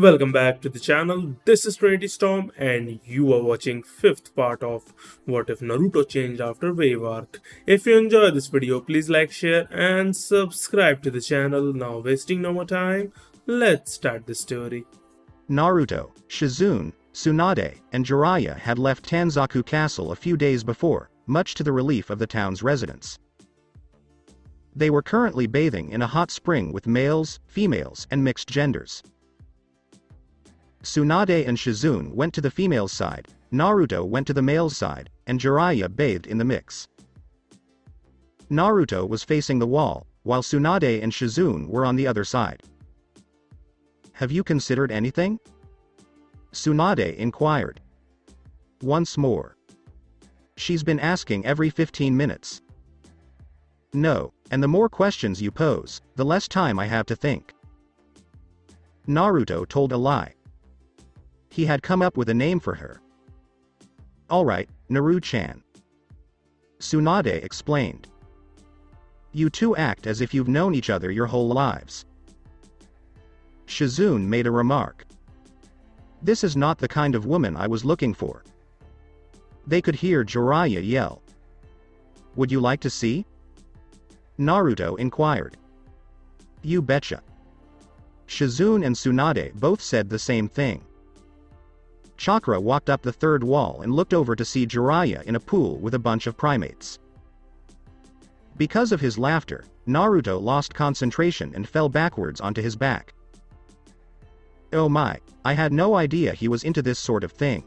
Welcome back to the channel. This is Trinity Storm and you are watching 5th part of What If Naruto Changed After Wave Arc. If you enjoyed this video, please like, share and subscribe to the channel. Now wasting no more time, let's start the story. Naruto, Shizune, Tsunade, and Jiraiya had left Tanzaku Castle a few days before, much to the relief of the town's residents. They were currently bathing in a hot spring with males, females, and mixed genders. Tsunade and Shizune went to the female's side, Naruto went to the male's side, and Jiraiya bathed in the mix. Naruto was facing the wall, while Tsunade and Shizune were on the other side. "Have you considered anything?" Tsunade inquired. "Once more. She's been asking every 15 minutes. No, and the more questions you pose, the less time I have to think." Naruto told a lie. He had come up with a name for her. "Alright, Naru-chan," Tsunade explained. "You two act as if you've known each other your whole lives." Shizune made a remark. "This is not the kind of woman I was looking for." They could hear Jiraiya yell. "Would you like to see?" Naruto inquired. "You betcha." Shizune and Tsunade both said the same thing. Chakra walked up the third wall and looked over to see Jiraiya in a pool with a bunch of primates. Because of his laughter, Naruto lost concentration and fell backwards onto his back. "Oh my, I had no idea he was into this sort of thing."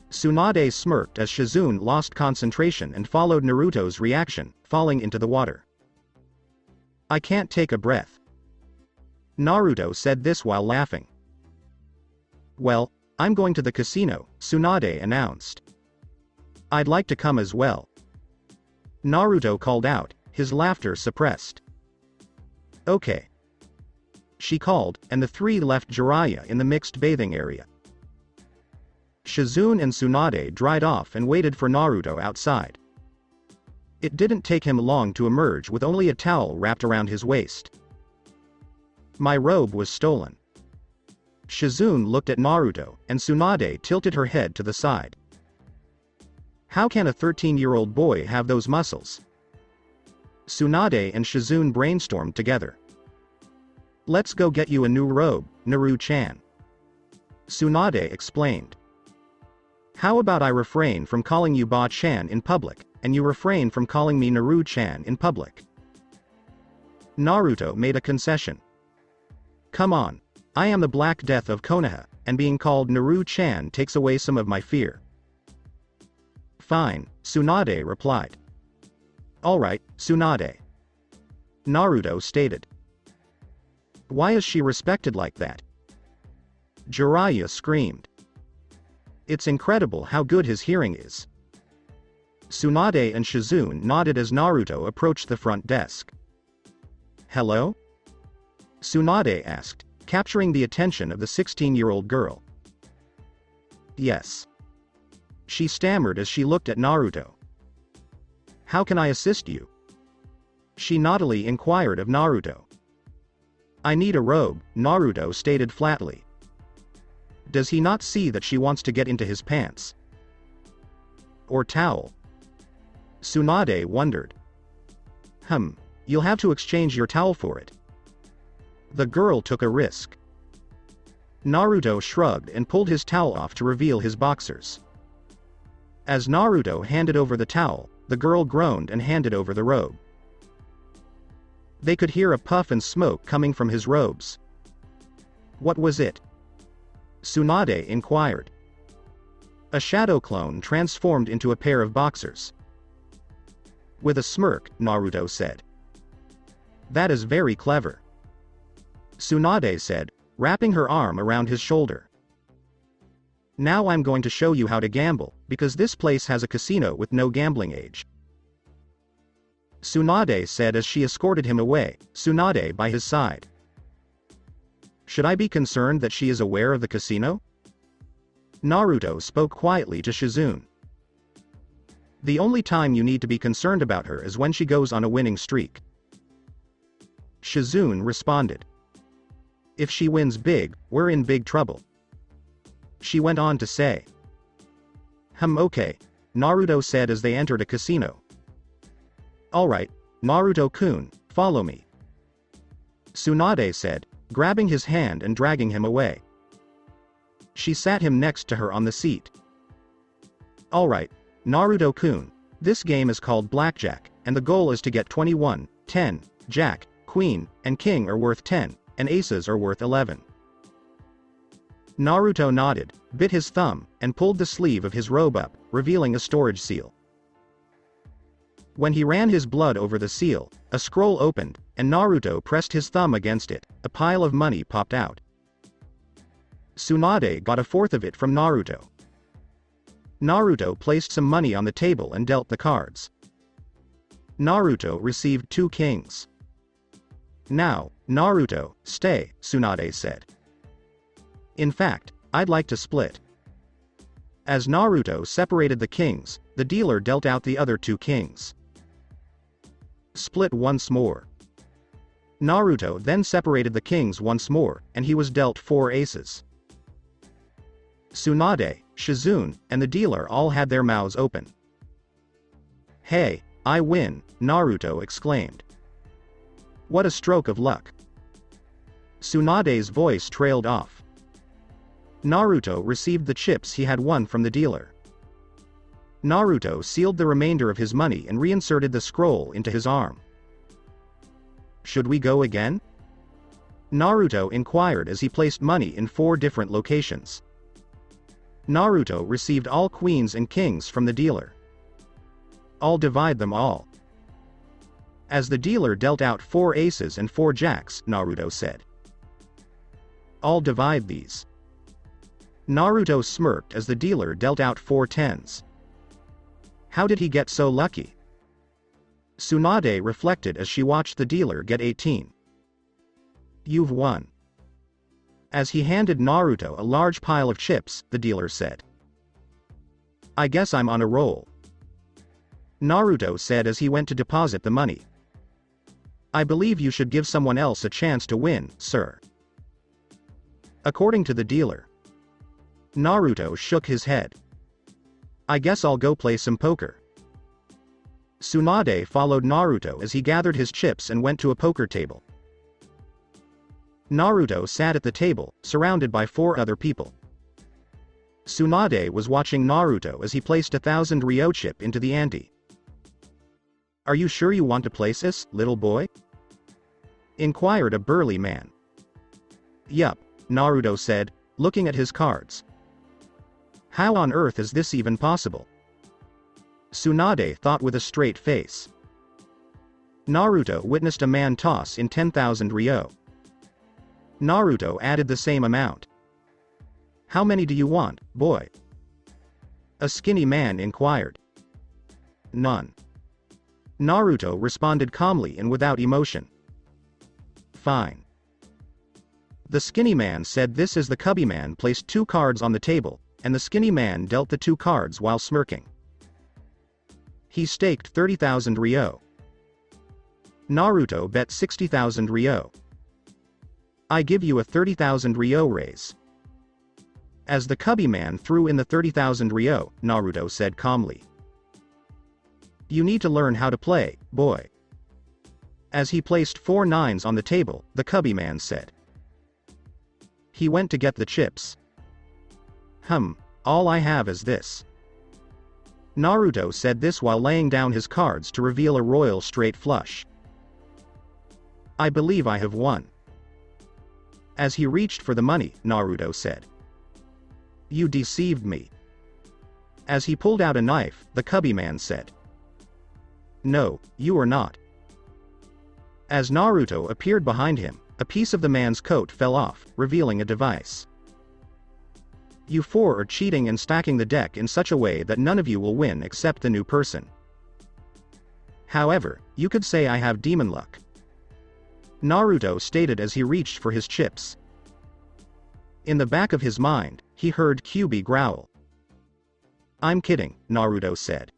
Tsunade smirked as Shizune lost concentration and followed Naruto's reaction, falling into the water. "I can't take a breath." Naruto said this while laughing. "Well, I'm going to the casino," Tsunade announced. "I'd like to come as well." Naruto called out, his laughter suppressed. "Okay," she called, and the three left Jiraiya in the mixed bathing area. Shizune and Tsunade dried off and waited for Naruto outside. It didn't take him long to emerge with only a towel wrapped around his waist. "My robe was stolen." Shizune looked at Naruto, and Tsunade tilted her head to the side. "How can a 13-year-old boy have those muscles?" Tsunade and Shizune brainstormed together. "Let's go get you a new robe, Naru-chan," Tsunade explained. "How about I refrain from calling you Ba-chan in public, and you refrain from calling me Naru-chan in public?" Naruto made a concession. "Come on. I am the Black Death of Konoha, and being called Naru-chan takes away some of my fear." "Fine," Tsunade replied. "Alright, Tsunade," Naruto stated. "Why is she respected like that?" Jiraiya screamed. "It's incredible how good his hearing is." Tsunade and Shizune nodded as Naruto approached the front desk. "Hello?" Tsunade asked, capturing the attention of the 16-year-old girl. "Yes," she stammered as she looked at Naruto. "How can I assist you?" she naughtily inquired of Naruto. "I need a robe," Naruto stated flatly. Does he not see that she wants to get into his pants? Or towel? Tsunade wondered. You'll have to exchange your towel for it." The girl took a risk. Naruto shrugged and pulled his towel off to reveal his boxers. As Naruto handed over the towel, the girl groaned and handed over the robe. They could hear a puff and smoke coming from his robes. "What was it?" Tsunade inquired. "A shadow clone transformed into a pair of boxers." With a smirk, Naruto said. "That is very clever," Tsunade said, wrapping her arm around his shoulder. "Now I'm going to show you how to gamble, because this place has a casino with no gambling age," Tsunade said as she escorted him away, Tsunade by his side. "Should I be concerned that she is aware of the casino?" Naruto spoke quietly to Shizune. "The only time you need to be concerned about her is when she goes on a winning streak," Shizune responded. If she wins big, we're in big trouble. She went on to say. Okay, Naruto said as they entered a casino. Alright, Naruto-kun, follow me. Tsunade said, grabbing his hand and dragging him away. She sat him next to her on the seat. Alright, Naruto-kun, this game is called blackjack, and the goal is to get 21, 10, jack, queen, and king are worth 10, and aces are worth 11. Naruto nodded, bit his thumb, and pulled the sleeve of his robe up, revealing a storage seal. When he ran his blood over the seal, a scroll opened, and Naruto pressed his thumb against it. A pile of money popped out. Tsunade got a fourth of it from Naruto. Naruto placed some money on the table and dealt the cards. Naruto received 2 kings. Now, Naruto, stay, Tsunade said. In fact, I'd like to split. As Naruto separated the kings, the dealer dealt out the other 2 kings. Split once more. Naruto then separated the kings once more, and he was dealt 4 aces. Tsunade, Shizune, and the dealer all had their mouths open. Hey, I win, Naruto exclaimed. What a stroke of luck. Tsunade's voice trailed off. Naruto received the chips he had won from the dealer. Naruto sealed the remainder of his money and reinserted the scroll into his arm. Should we go again? Naruto inquired as he placed money in 4 different locations. Naruto received all queens and kings from the dealer. I'll divide them all. As the dealer dealt out 4 aces and 4 jacks, Naruto said. I'll divide these. Naruto smirked as the dealer dealt out 4 tens. How did he get so lucky? Tsunade reflected as she watched the dealer get 18. You've won. As he handed Naruto a large pile of chips, the dealer said. I guess I'm on a roll. Naruto said as he went to deposit the money. I believe you should give someone else a chance to win, sir. According to the dealer. Naruto shook his head. I guess I'll go play some poker. Tsunade followed Naruto as he gathered his chips and went to a poker table. Naruto sat at the table, surrounded by 4 other people. Tsunade was watching Naruto as he placed 1,000 Ryo chip into the ante. Are you sure you want to place this, little boy? Inquired a burly man. Yup, Naruto said, looking at his cards. How on earth is this even possible? Tsunade thought with a straight face. Naruto witnessed a man toss in 10,000 Ryo. Naruto added the same amount. How many do you want, boy? A skinny man inquired. None. Naruto responded calmly and without emotion. Fine. The skinny man said this as the cubby man placed 2 cards on the table, and the skinny man dealt the 2 cards while smirking. He staked 30,000 Ryo. Naruto bet 60,000 Ryo. I give you a 30,000 Ryo raise. As the cubby man threw in the 30,000 Ryo, Naruto said calmly. You need to learn how to play, boy. As he placed 4 nines on the table, the cubby man said. He went to get the chips. All I have is this. Naruto said this while laying down his cards to reveal a royal straight flush. I believe I have won. As he reached for the money, Naruto said. You deceived me. As he pulled out a knife, the cubby man said. No, you are not. As Naruto appeared behind him, a piece of the man's coat fell off, revealing a device. You 4 are cheating and stacking the deck in such a way that none of you will win except the new person. However, you could say I have demon luck. Naruto stated as he reached for his chips. In the back of his mind, he heard Kyuubi growl. I'm kidding, Naruto said.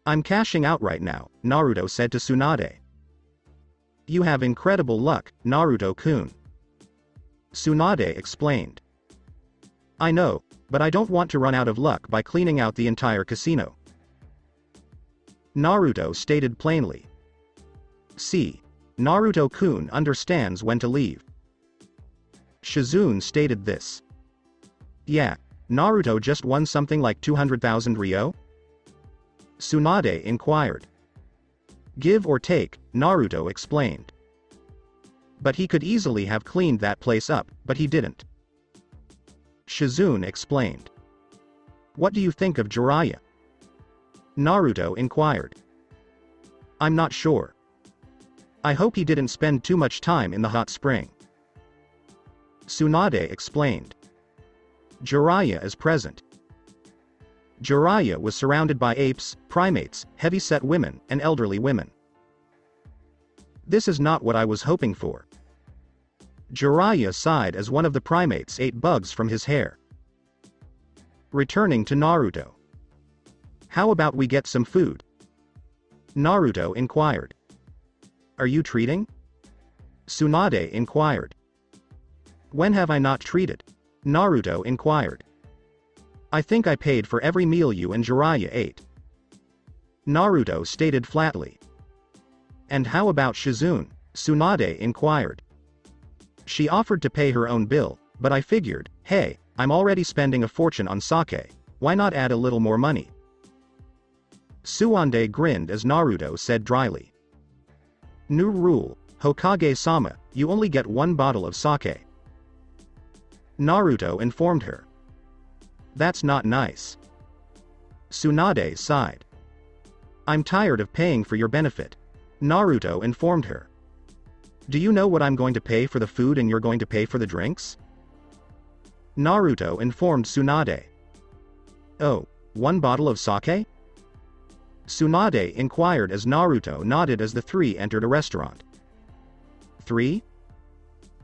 I'm cashing out right now, Naruto said to Tsunade. You have incredible luck, Naruto-kun. Tsunade explained. I know, but I don't want to run out of luck by cleaning out the entire casino. Naruto stated plainly. See, Naruto-kun understands when to leave. Shizune stated this. Yeah, Naruto just won something like 200,000 Ryo? Tsunade inquired. Give or take, Naruto explained. But he could easily have cleaned that place up, but he didn't. Shizune explained. What do you think of Jiraiya? Naruto inquired. I'm not sure. I hope he didn't spend too much time in the hot spring. Tsunade explained. Jiraiya is present. Jiraiya was surrounded by apes, primates, heavy-set women, and elderly women. This is not what I was hoping for. Jiraiya sighed as one of the primates ate bugs from his hair. Returning to Naruto. How about we get some food? Naruto inquired. Are you treating? Tsunade inquired. When have I not treated? Naruto inquired. I think I paid for every meal you and Jiraiya ate. Naruto stated flatly. And how about Shizune? Tsunade inquired. She offered to pay her own bill, but I figured, hey, I'm already spending a fortune on sake, why not add a little more money? Tsunade grinned as Naruto said dryly. New rule, Hokage-sama, you only get one bottle of sake. Naruto informed her. That's not nice. Tsunade sighed. I'm tired of paying for your benefit. Naruto informed her. Do you know what I'm going to pay for the food and you're going to pay for the drinks? Naruto informed Tsunade. Oh, one bottle of sake? Tsunade inquired as Naruto nodded as the three entered a restaurant. 3?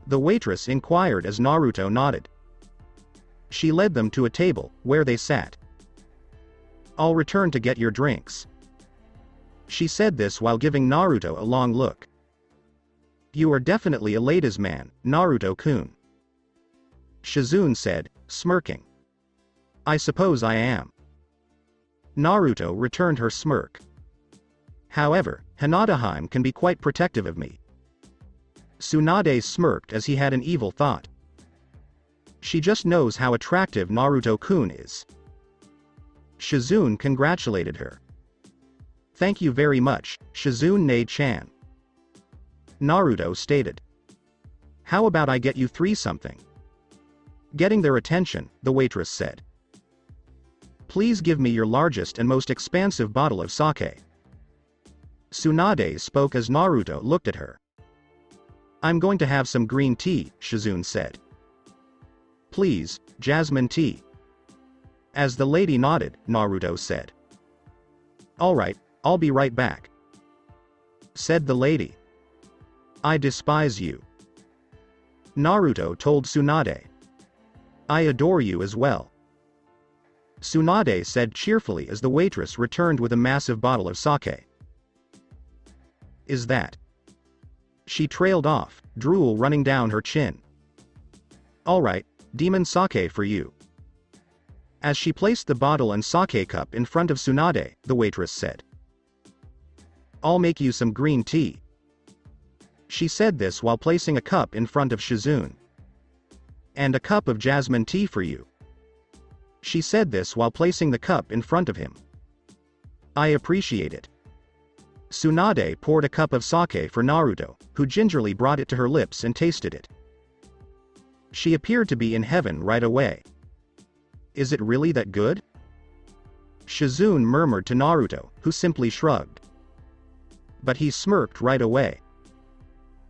The waitress inquired as Naruto nodded. She led them to a table, where they sat. I'll return to get your drinks. She said this while giving Naruto a long look. You are definitely a ladies' man, Naruto-kun. Shizune said, smirking. I suppose I am. Naruto returned her smirk. However, Hinataheim can be quite protective of me. Tsunade smirked as he had an evil thought. She just knows how attractive Naruto-kun is. Shizune congratulated her. Thank you very much, Shizune-chan. Naruto stated. How about I get you 3 something? Getting their attention, the waitress said. Please give me your largest and most expansive bottle of sake. Tsunade spoke as Naruto looked at her. I'm going to have some green tea, Shizune said. Please, jasmine tea. As the lady nodded, Naruto said. Alright, I'll be right back. Said the lady. I despise you. Naruto told Tsunade. I adore you as well. Tsunade said cheerfully as the waitress returned with a massive bottle of sake. Is that? She trailed off, drool running down her chin. Alright, demon sake for you. As she placed the bottle and sake cup in front of Tsunade, the waitress said. I'll make you some green tea. She said this while placing a cup in front of Shizune. And a cup of jasmine tea for you. She said this while placing the cup in front of him. I appreciate it. Tsunade poured a cup of sake for Naruto, who gingerly brought it to her lips and tasted it. She appeared to be in heaven right away. Is it really that good? Shizune murmured to Naruto, who simply shrugged. But he smirked right away.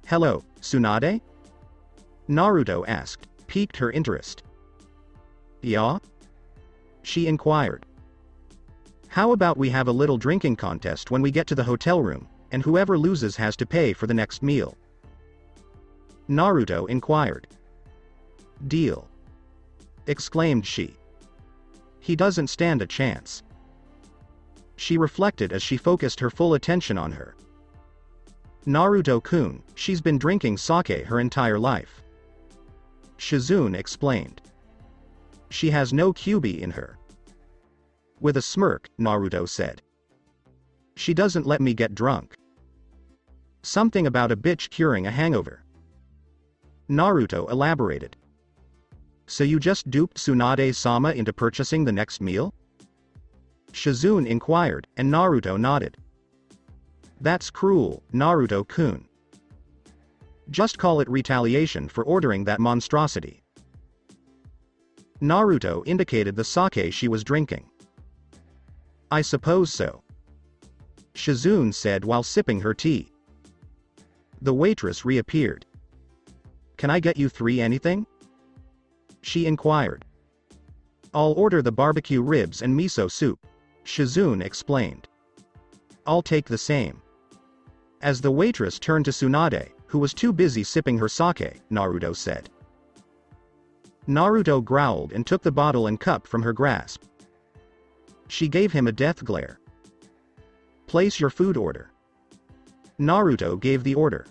Hello, Tsunade? Naruto asked, piqued her interest. Yeah? She inquired. How about we have a little drinking contest when we get to the hotel room, and whoever loses has to pay for the next meal? Naruto inquired. Deal. Exclaimed she. He doesn't stand a chance. She reflected as she focused her full attention on her. Naruto-kun, she's been drinking sake her entire life. Shizune explained. She has no QB in her. With a smirk, Naruto said. She doesn't let me get drunk. Something about a bitch curing a hangover. Naruto elaborated. So you just duped Tsunade-sama into purchasing the next meal? Shizune inquired, and Naruto nodded. That's cruel, Naruto-kun. Just call it retaliation for ordering that monstrosity. Naruto indicated the sake she was drinking. I suppose so. Shizune said while sipping her tea. The waitress reappeared. Can I get you 3 anything? She inquired. I'll order the barbecue ribs and miso soup, Shizune explained. I'll take the same. As the waitress turned to Tsunade, who was too busy sipping her sake, Naruto said. Naruto growled and took the bottle and cup from her grasp. She gave him a death glare. Place your food order. Naruto gave the order.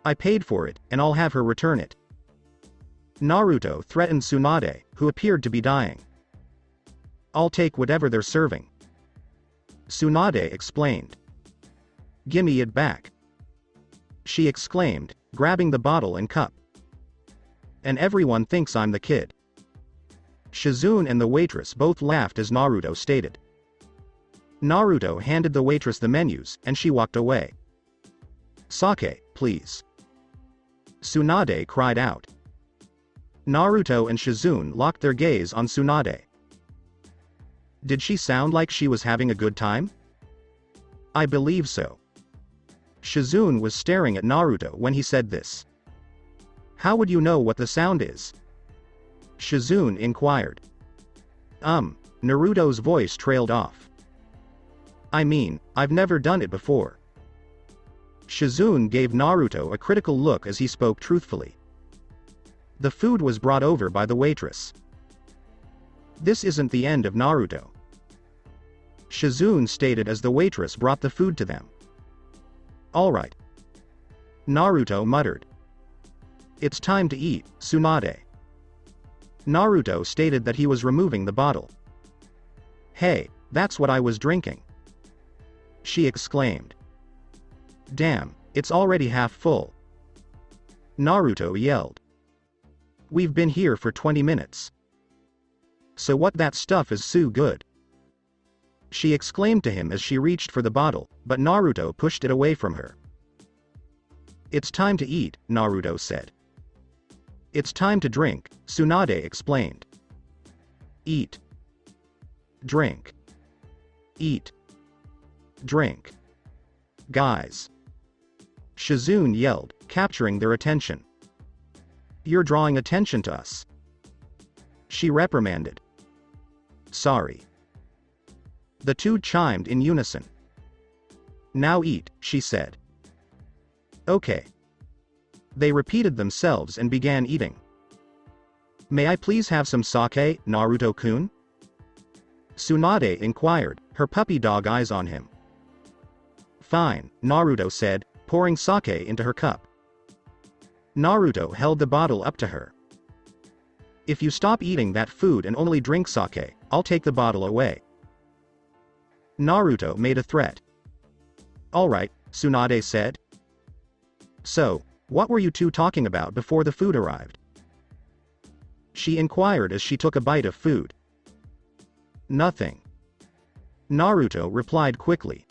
I paid for it, and I'll have her return it. Naruto threatened Tsunade, who appeared to be dying. I'll take whatever they're serving. Tsunade explained. Gimme it back. She exclaimed, grabbing the bottle and cup. And everyone thinks I'm the kid. Shizune and the waitress both laughed as Naruto stated. Naruto handed the waitress the menus, and she walked away. Sake, please. Tsunade cried out. Naruto and Shizune locked their gaze on Tsunade. Did she sound like she was having a good time? I believe so. Shizune was staring at Naruto when he said this. How would you know what the sound is? Shizune inquired. Naruto's voice trailed off. I mean, I've never done it before. Shizune gave Naruto a critical look as he spoke truthfully. The food was brought over by the waitress. This isn't the end of Naruto. Shizune stated as the waitress brought the food to them. Alright. Naruto muttered. It's time to eat, Tsunade. Naruto stated that he was removing the bottle. Hey, that's what I was drinking. She exclaimed. Damn, it's already half full. Naruto yelled. We've been here for 20 minutes. So what that stuff is so good? She exclaimed to him as she reached for the bottle, but Naruto pushed it away from her. It's time to eat, Naruto said. It's time to drink, Tsunade explained. Eat. Drink. Eat. Drink. Guys. Shizune yelled, capturing their attention. You're drawing attention to us. She reprimanded. Sorry. The two chimed in unison. Now eat, she said. Okay. They repeated themselves and began eating. May I please have some sake, Naruto-kun? Tsunade inquired, her puppy dog eyes on him. Fine, Naruto said, pouring sake into her cup. Naruto held the bottle up to her. If you stop eating that food and only drink sake, I'll take the bottle away. Naruto made a threat. Alright, Tsunade said. So, what were you two talking about before the food arrived? She inquired as she took a bite of food. Nothing. Naruto replied quickly.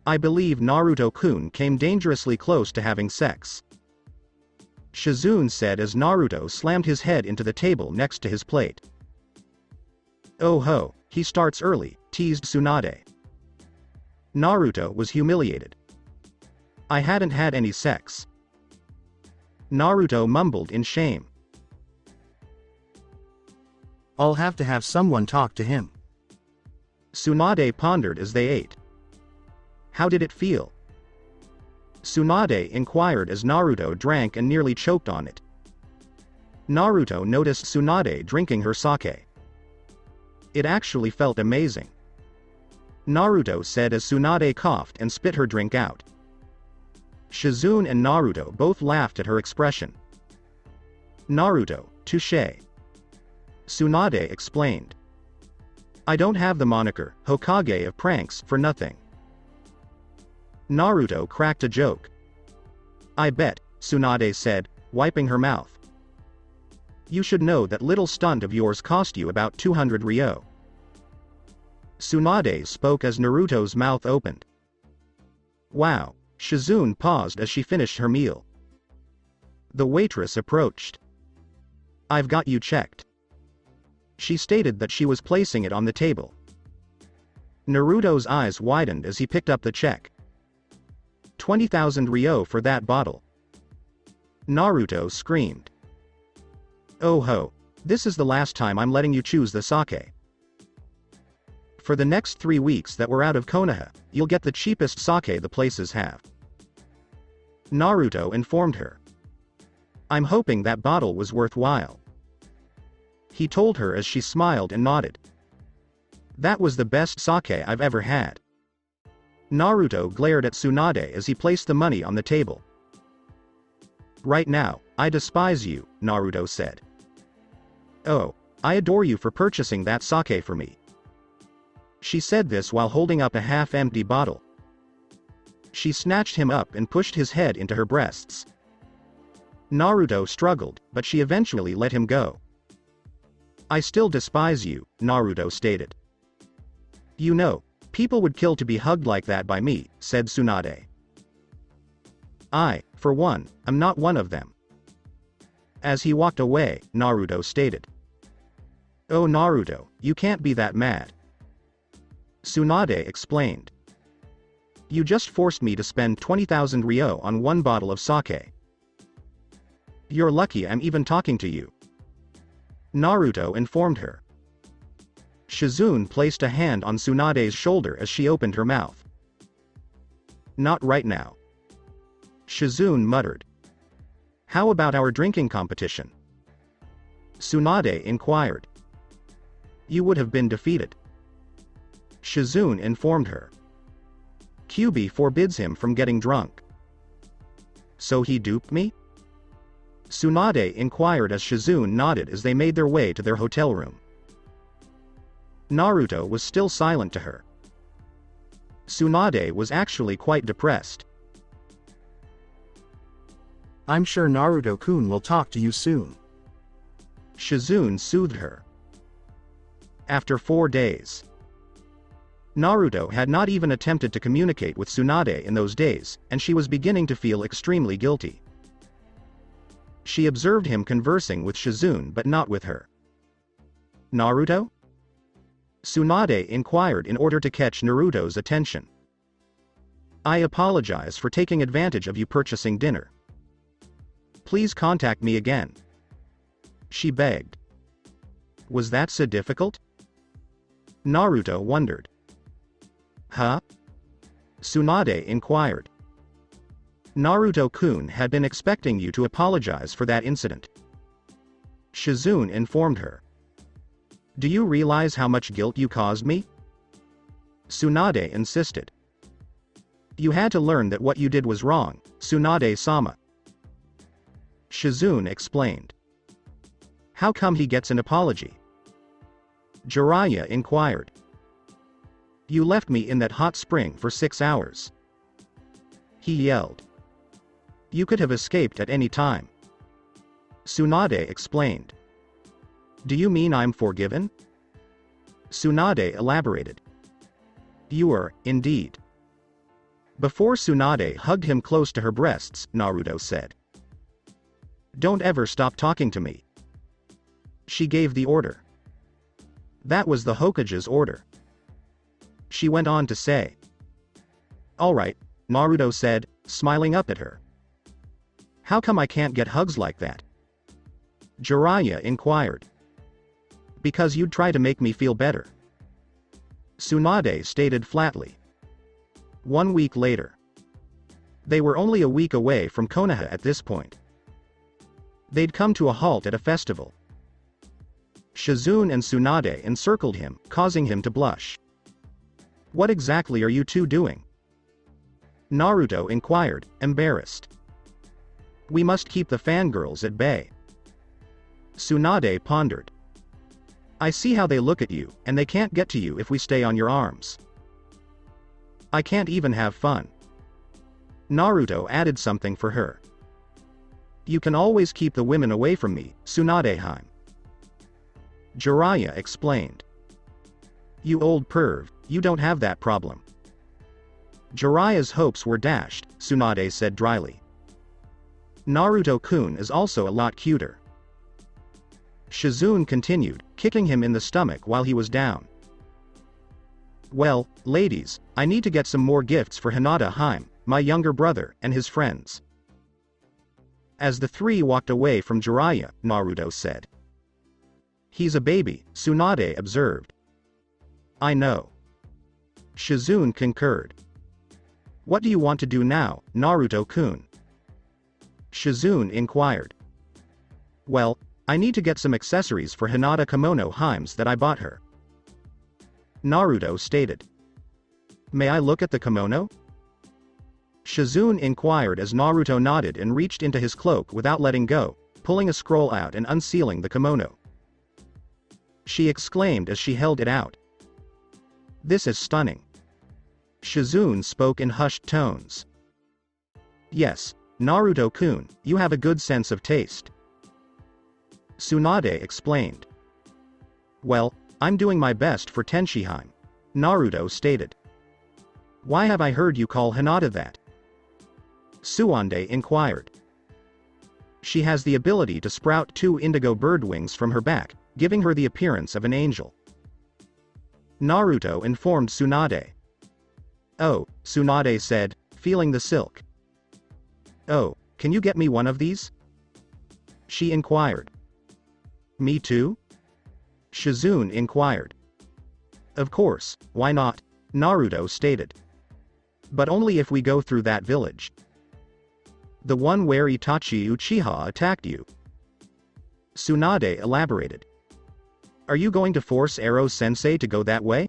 I believe Naruto-kun came dangerously close to having sex. Shizune said as Naruto slammed his head into the table next to his plate. Oh ho, he starts early, teased Tsunade. Naruto was humiliated. I hadn't had any sex. Naruto mumbled in shame. I'll have to have someone talk to him. Tsunade pondered as they ate. How did it feel? Tsunade inquired as Naruto drank and nearly choked on it. Naruto noticed Tsunade drinking her sake. It actually felt amazing. Naruto said as Tsunade coughed and spit her drink out. Shizune and Naruto both laughed at her expression. Naruto, touché. Tsunade explained. I don't have the moniker, Hokage of pranks, for nothing. Naruto cracked a joke. I bet, Tsunade said, wiping her mouth. You should know that little stunt of yours cost you about 200 ryo. Tsunade spoke as Naruto's mouth opened. Wow, Shizune paused as she finished her meal. The waitress approached. I've got you checked. She stated that she was placing it on the table. Naruto's eyes widened as he picked up the check. 20,000 ryo for that bottle. Naruto screamed. Oh ho, this is the last time I'm letting you choose the sake. For the next 3 weeks that we're out of Konoha, you'll get the cheapest sake the places have. Naruto informed her. I'm hoping that bottle was worthwhile. He told her as she smiled and nodded. That was the best sake I've ever had. Naruto glared at Tsunade as he placed the money on the table. Right now, I despise you, Naruto said. Oh, I adore you for purchasing that sake for me. She said this while holding up a half-empty bottle. She snatched him up and pushed his head into her breasts. Naruto struggled, but she eventually let him go. I still despise you, Naruto stated. You know, people would kill to be hugged like that by me, said Tsunade. I, for one, am not one of them. As he walked away, Naruto stated. Oh Naruto, you can't be that mad. Tsunade explained. You just forced me to spend 20,000 ryo on one bottle of sake. You're lucky I'm even talking to you. Naruto informed her. Shizune placed a hand on Tsunade's shoulder as she opened her mouth. Not right now. Shizune muttered. How about our drinking competition? Tsunade inquired. You would have been defeated. Shizune informed her. Kyuubi forbids him from getting drunk. So he duped me? Tsunade inquired as Shizune nodded as they made their way to their hotel room. Naruto was still silent to her. Tsunade was actually quite depressed. I'm sure Naruto-kun will talk to you soon. Shizune soothed her. After 4 days. Naruto had not even attempted to communicate with Tsunade in those days, and she was beginning to feel extremely guilty. She observed him conversing with Shizune but not with her. Naruto? Tsunade inquired in order to catch Naruto's attention. I apologize for taking advantage of you purchasing dinner. Please contact me again. She begged. Was that so difficult? Naruto wondered. Huh? Tsunade inquired. Naruto-kun had been expecting you to apologize for that incident. Shizune informed her. Do you realize how much guilt you caused me? Tsunade insisted. You had to learn that what you did was wrong, Tsunade-sama. Shizune explained. How come he gets an apology? Jiraiya inquired. You left me in that hot spring for 6 hours. He yelled. You could have escaped at any time. Tsunade explained. Do you mean I'm forgiven? Tsunade elaborated. You are, indeed. Before Tsunade hugged him close to her breasts, Naruto said. Don't ever stop talking to me. She gave the order. That was the Hokage's order. She went on to say. Alright, Naruto said, smiling up at her. How come I can't get hugs like that? Jiraiya inquired. Because you'd try to make me feel better. Tsunade stated flatly. 1 week later. They were only a week away from Konoha at this point. They'd come to a halt at a festival. Shizune and Tsunade encircled him, causing him to blush. What exactly are you two doing? Naruto inquired, embarrassed. We must keep the fangirls at bay. Tsunade pondered. I see how they look at you, and they can't get to you if we stay on your arms. I can't even have fun. Naruto added something for her. You can always keep the women away from me, Tsunade-hime. Jiraiya explained. You old perv, you don't have that problem. Jiraiya's hopes were dashed, Tsunade said dryly. Naruto-kun is also a lot cuter. Shizune continued, kicking him in the stomach while he was down. Well, ladies, I need to get some more gifts for Hinata-hime, my younger brother, and his friends. As the three walked away from Jiraiya, Naruto said. He's a baby, Tsunade observed. I know. Shizune concurred. What do you want to do now, Naruto-kun? Shizune inquired. Well, I need to get some accessories for Hinata kimono-himes that I bought her. Naruto stated. May I look at the kimono? Shizune inquired as Naruto nodded and reached into his cloak without letting go, pulling a scroll out and unsealing the kimono. She exclaimed as she held it out. This is stunning. Shizune spoke in hushed tones. Yes, Naruto-kun, you have a good sense of taste. Tsunade explained. Well, I'm doing my best for Tenshinhan, Naruto stated. Why have I heard you call Hinata that? Tsuande inquired. She has the ability to sprout 2 indigo bird wings from her back, giving her the appearance of an angel. Naruto informed Tsunade. Oh, Tsunade said, feeling the silk. Oh, can you get me one of these? She inquired. Me too? Shizune inquired. Of course, why not? Naruto stated. But only if we go through that village. The one where Itachi Uchiha attacked you. Tsunade elaborated. Are you going to force Ero-sensei to go that way?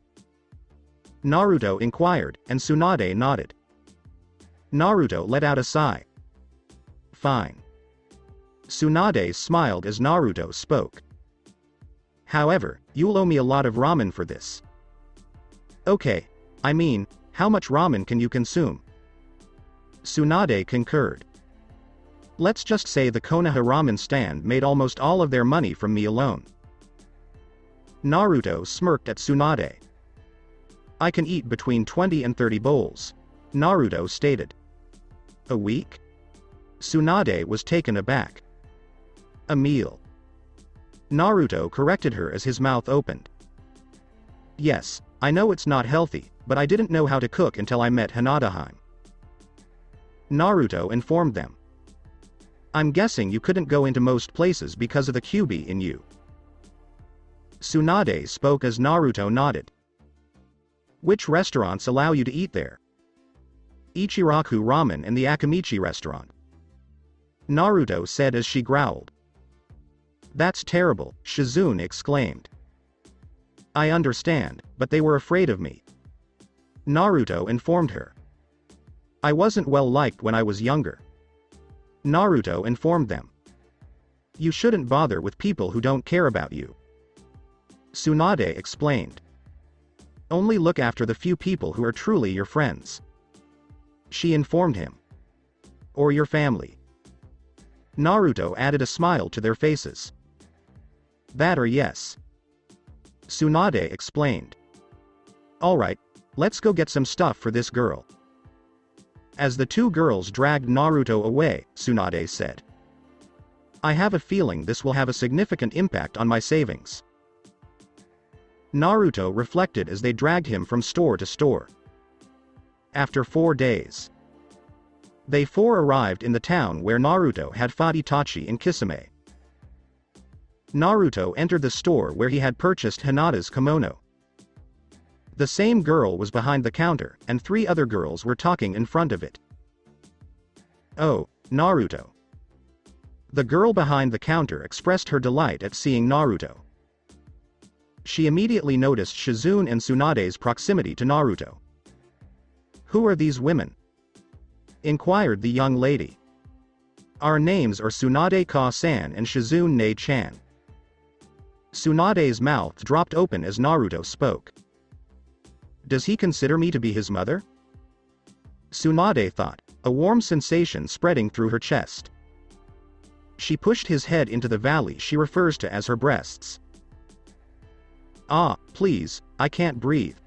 Naruto inquired, and Tsunade nodded. Naruto let out a sigh. Fine. Tsunade smiled as Naruto spoke. However, you'll owe me a lot of ramen for this. Okay, I mean, how much ramen can you consume? Tsunade concurred. Let's just say the Konoha ramen stand made almost all of their money from me alone. Naruto smirked at Tsunade. I can eat between 20 and 30 bowls, Naruto stated. A week? Tsunade was taken aback. A meal. Naruto corrected her as his mouth opened. Yes, I know it's not healthy, but I didn't know how to cook until I met Hinata-hime. Naruto informed them. I'm guessing you couldn't go into most places because of the Kyuubi in you. Tsunade spoke as Naruto nodded. Which restaurants allow you to eat there? Ichiraku Ramen and the Akamichi restaurant. Naruto said as she growled. That's terrible, Shizune exclaimed. I understand, but they were afraid of me. Naruto informed her. I wasn't well liked when I was younger. Naruto informed them. You shouldn't bother with people who don't care about you. Tsunade explained. Only look after the few people who are truly your friends. She informed him. Or your family. Naruto added a smile to their faces. That or yes. Tsunade explained. Alright, let's go get some stuff for this girl. As the two girls dragged Naruto away, Tsunade said. I have a feeling this will have a significant impact on my savings. Naruto reflected as they dragged him from store to store. After 4 days. They four arrived in the town where Naruto had fought Itachi in Kisame. Naruto entered the store where he had purchased Hinata's kimono. The same girl was behind the counter, and 3 other girls were talking in front of it. Oh, Naruto. The girl behind the counter expressed her delight at seeing Naruto. She immediately noticed Shizune and Tsunade's proximity to Naruto. Who are these women? Inquired the young lady. Our names are Tsunade Ka-san and Shizune Ne-chan. Tsunade's mouth dropped open as Naruto spoke. Does he consider me to be his mother? Tsunade thought, a warm sensation spreading through her chest. She pushed his head into the valley she refers to as her breasts. Ah, please, I can't breathe.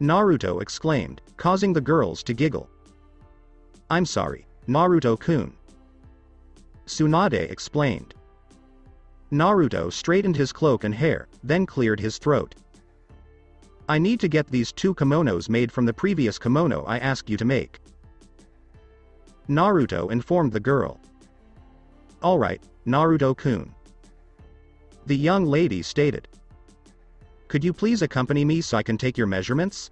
Naruto exclaimed, causing the girls to giggle. I'm sorry, Naruto-kun. Tsunade explained. Naruto straightened his cloak and hair, then cleared his throat. I need to get these 2 kimonos made from the previous kimono I asked you to make. Naruto informed the girl. Alright, Naruto-kun. The young lady stated. Could you please accompany me so I can take your measurements?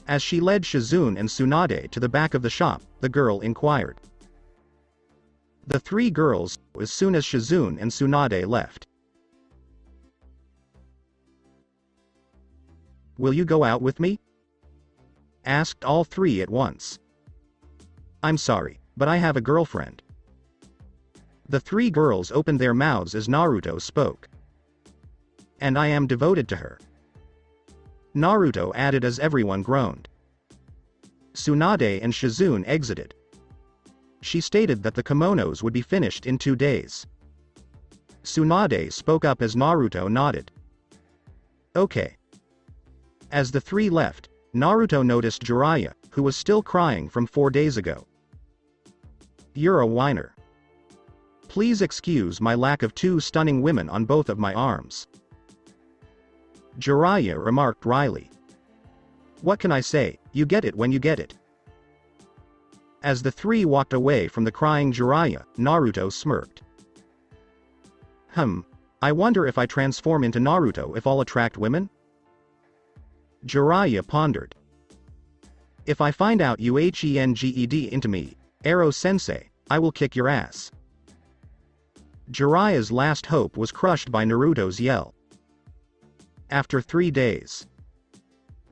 As she led Shizune and Tsunade to the back of the shop, the girl inquired. The 3 girls, as soon as Shizune and Tsunade left. Will you go out with me? Asked all 3 at once. I'm sorry, but I have a girlfriend. The 3 girls opened their mouths as Naruto spoke. And I am devoted to her. Naruto added as everyone groaned. Tsunade and Shizune exited. She stated that the kimonos would be finished in 2 days. Tsunade spoke up as Naruto nodded. Okay. As the 3 left, Naruto noticed Jiraiya, who was still crying from 4 days ago. You're a whiner. Please excuse my lack of 2 stunning women on both of my arms. Jiraiya remarked wryly. What can I say, you get it when you get it. As the 3 walked away from the crying Jiraiya, Naruto smirked. I wonder if I transform into Naruto if I'll attract women? Jiraiya pondered. If I find out you henged into me, Ero-sensei, I will kick your ass. Jiraiya's last hope was crushed by Naruto's yell. After 3 days.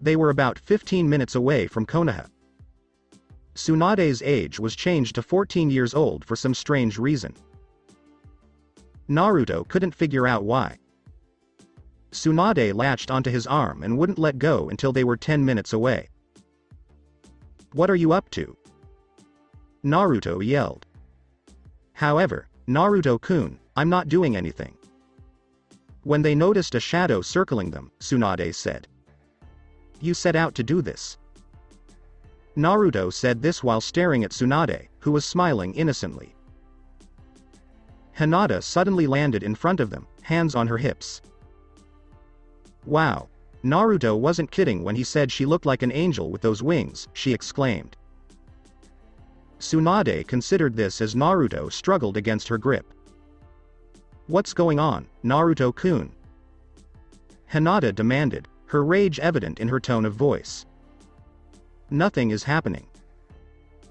They were about 15 minutes away from Konoha. Tsunade's age was changed to 14 years old for some strange reason. Naruto couldn't figure out why. Tsunade latched onto his arm and wouldn't let go until they were 10 minutes away. What are you up to? Naruto yelled. However, Naruto-kun, I'm not doing anything. When they noticed a shadow circling them, Tsunade said. You set out to do this. Naruto said this while staring at Tsunade, who was smiling innocently. Hinata suddenly landed in front of them, hands on her hips. Wow. Naruto wasn't kidding when he said she looked like an angel with those wings, she exclaimed. Tsunade considered this as Naruto struggled against her grip. What's going on, Naruto-kun? Hinata demanded, her rage evident in her tone of voice. Nothing is happening.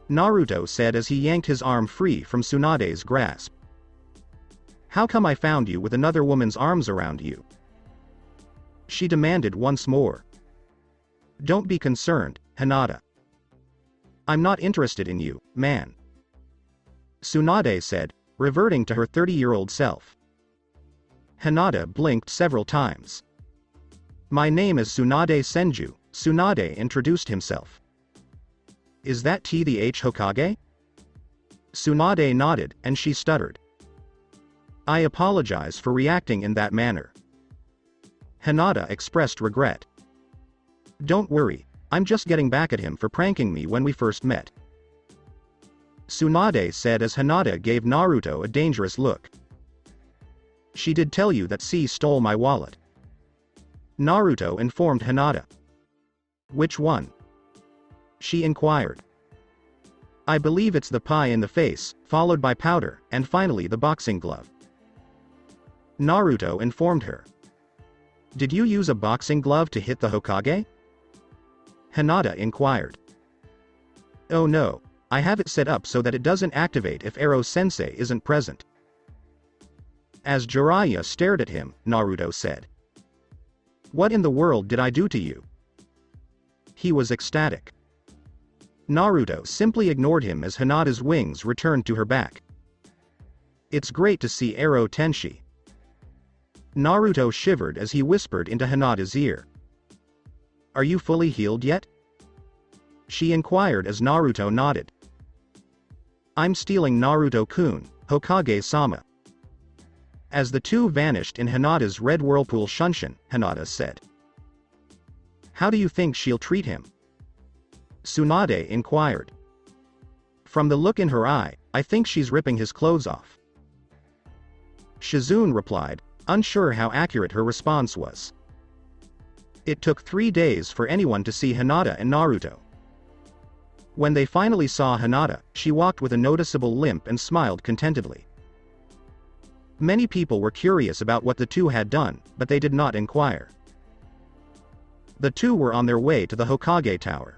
Naruto said as he yanked his arm free from Tsunade's grasp. How come I found you with another woman's arms around you? She demanded once more. Don't be concerned, Hinata. I'm not interested in you, man. Tsunade said, reverting to her 30-year-old self. Hinata blinked several times. My name is Tsunade Senju, Tsunade introduced himself. Is that the Hokage? Tsunade nodded, and she stuttered. I apologize for reacting in that manner. Hinata expressed regret. Don't worry, I'm just getting back at him for pranking me when we first met. Tsunade said as Hinata gave Naruto a dangerous look. She did tell you that C stole my wallet. Naruto informed Hinata. Which one? She inquired. I believe it's the pie in the face, followed by powder, and finally the boxing glove. Naruto informed her. Did you use a boxing glove to hit the Hokage? Hinata inquired. Oh no, I have it set up so that it doesn't activate if Ero-sensei isn't present. As Jiraiya stared at him, Naruto said. What in the world did I do to you? He was ecstatic. Naruto simply ignored him as Hinata's wings returned to her back. It's great to see Ero Tenshi. Naruto shivered as he whispered into Hinata's ear. Are you fully healed yet? She inquired as Naruto nodded. I'm stealing Naruto-kun, Hokage-sama. As the two vanished in Hinata's red whirlpool Shunshin, Hinata said. How do you think she'll treat him? Tsunade inquired. From the look in her eye, I think she's ripping his clothes off. Shizune replied, unsure how accurate her response was. It took 3 days for anyone to see Hinata and Naruto. When they finally saw Hinata, she walked with a noticeable limp and smiled contentedly. Many people were curious about what the two had done, but they did not inquire. The two were on their way to the Hokage Tower.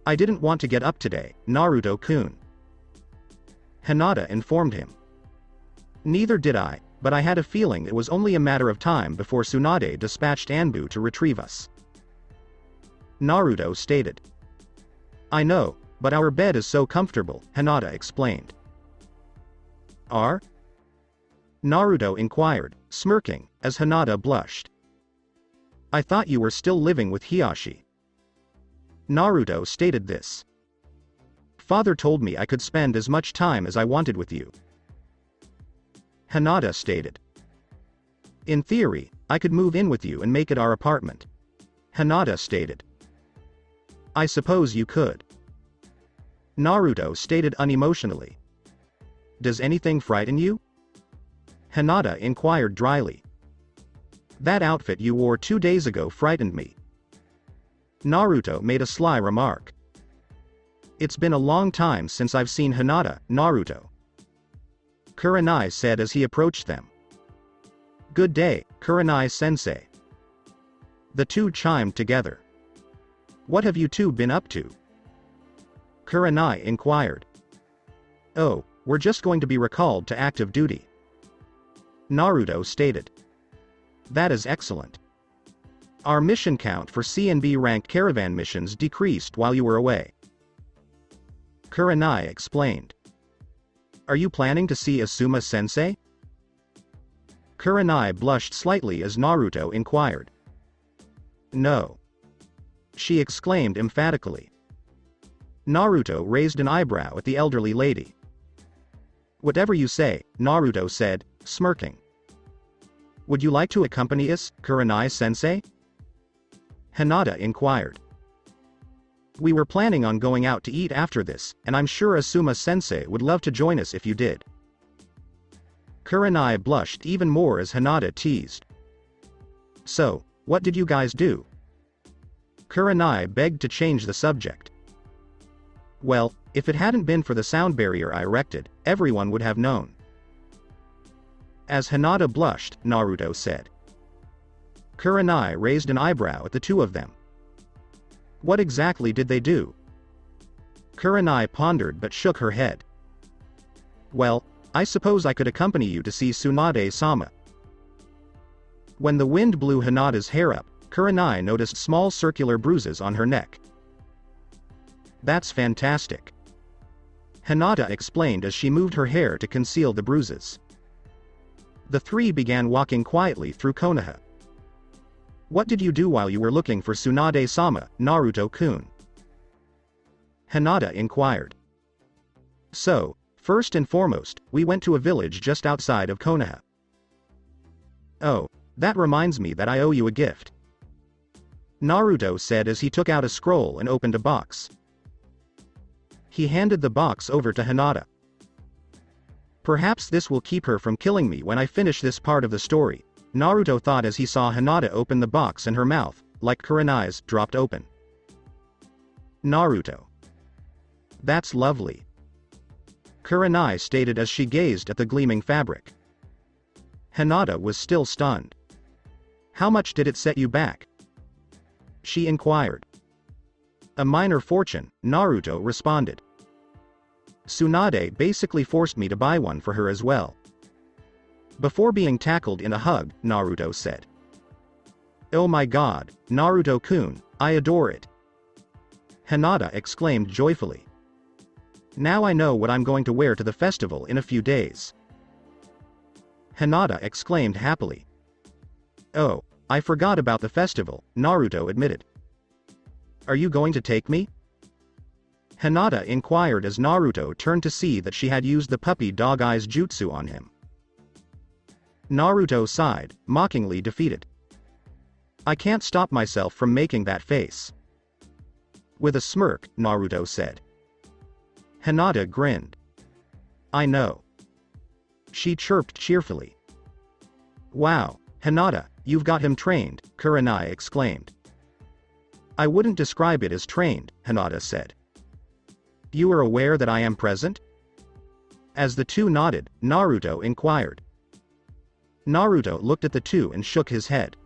I didn't want to get up today, Naruto-kun. Hinata informed him. Neither did I, but I had a feeling it was only a matter of time before Tsunade dispatched Anbu to retrieve us. Naruto stated. I know, but our bed is so comfortable, Hinata explained. Are? Naruto inquired, smirking, as Hinata blushed. I thought you were still living with Hiyashi. Naruto stated this. Father told me I could spend as much time as I wanted with you. Hinata stated. In theory, I could move in with you and make it our apartment. Hinata stated. I suppose you could. Naruto stated unemotionally. Does anything frighten you? Hinata inquired dryly. That outfit you wore 2 days ago frightened me. Naruto made a sly remark. It's been a long time since I've seen Hinata, Naruto. Kurenai said as he approached them. Good day, Kurenai-sensei. The two chimed together. What have you two been up to? Kurenai inquired. Oh, we're just going to be recalled to active duty. Naruto stated. That is excellent. Our mission count for C and B ranked caravan missions decreased while you were away. Kurenai explained. Are you planning to see Asuma-sensei? Kurenai blushed slightly as Naruto inquired. No. She exclaimed emphatically. Naruto raised an eyebrow at the elderly lady. Whatever you say, Naruto said, smirking. Would you like to accompany us, Kurenai-sensei? Hinata inquired. We were planning on going out to eat after this, and I'm sure Asuma-sensei would love to join us if you did. Kurenai blushed even more as Hinata teased. So, what did you guys do? Kurenai begged to change the subject. Well, if it hadn't been for the sound barrier I erected, everyone would have known. As Hinata blushed, Naruto said. Kurenai raised an eyebrow at the two of them. What exactly did they do? Kurenai pondered but shook her head. Well, I suppose I could accompany you to see Tsunade-sama. When the wind blew Hinata's hair up, Kurenai noticed small circular bruises on her neck. That's fantastic. Hinata explained as she moved her hair to conceal the bruises. The three began walking quietly through Konoha. What did you do while you were looking for Tsunade-sama, Naruto-kun? Hinata inquired. So, first and foremost, we went to a village just outside of Konoha. Oh, that reminds me that I owe you a gift. Naruto said as he took out a scroll and opened a box. He handed the box over to Hinata. Perhaps this will keep her from killing me when I finish this part of the story, Naruto thought as he saw Hinata open the box and her mouth, like Kurenai's, dropped open. Naruto. That's lovely. Kurenai stated as she gazed at the gleaming fabric. Hinata was still stunned. How much did it set you back? She inquired. A minor fortune, Naruto responded. Tsunade basically forced me to buy one for her as well. Before being tackled in a hug, Naruto said. Oh my god, Naruto-kun, I adore it. Hinata exclaimed joyfully. Now I know what I'm going to wear to the festival in a few days. Hinata exclaimed happily. Oh, I forgot about the festival, Naruto admitted. Are you going to take me? Hinata inquired as Naruto turned to see that she had used the puppy dog eyes jutsu on him. Naruto sighed, mockingly defeated. I can't stop myself from making that face. With a smirk, Naruto said. Hinata grinned. I know. She chirped cheerfully. Wow, Hinata, you've got him trained, Kurenai exclaimed. I wouldn't describe it as trained, Hinata said. You are aware that I am present? As the two nodded, Naruto inquired. Naruto looked at the two and shook his head.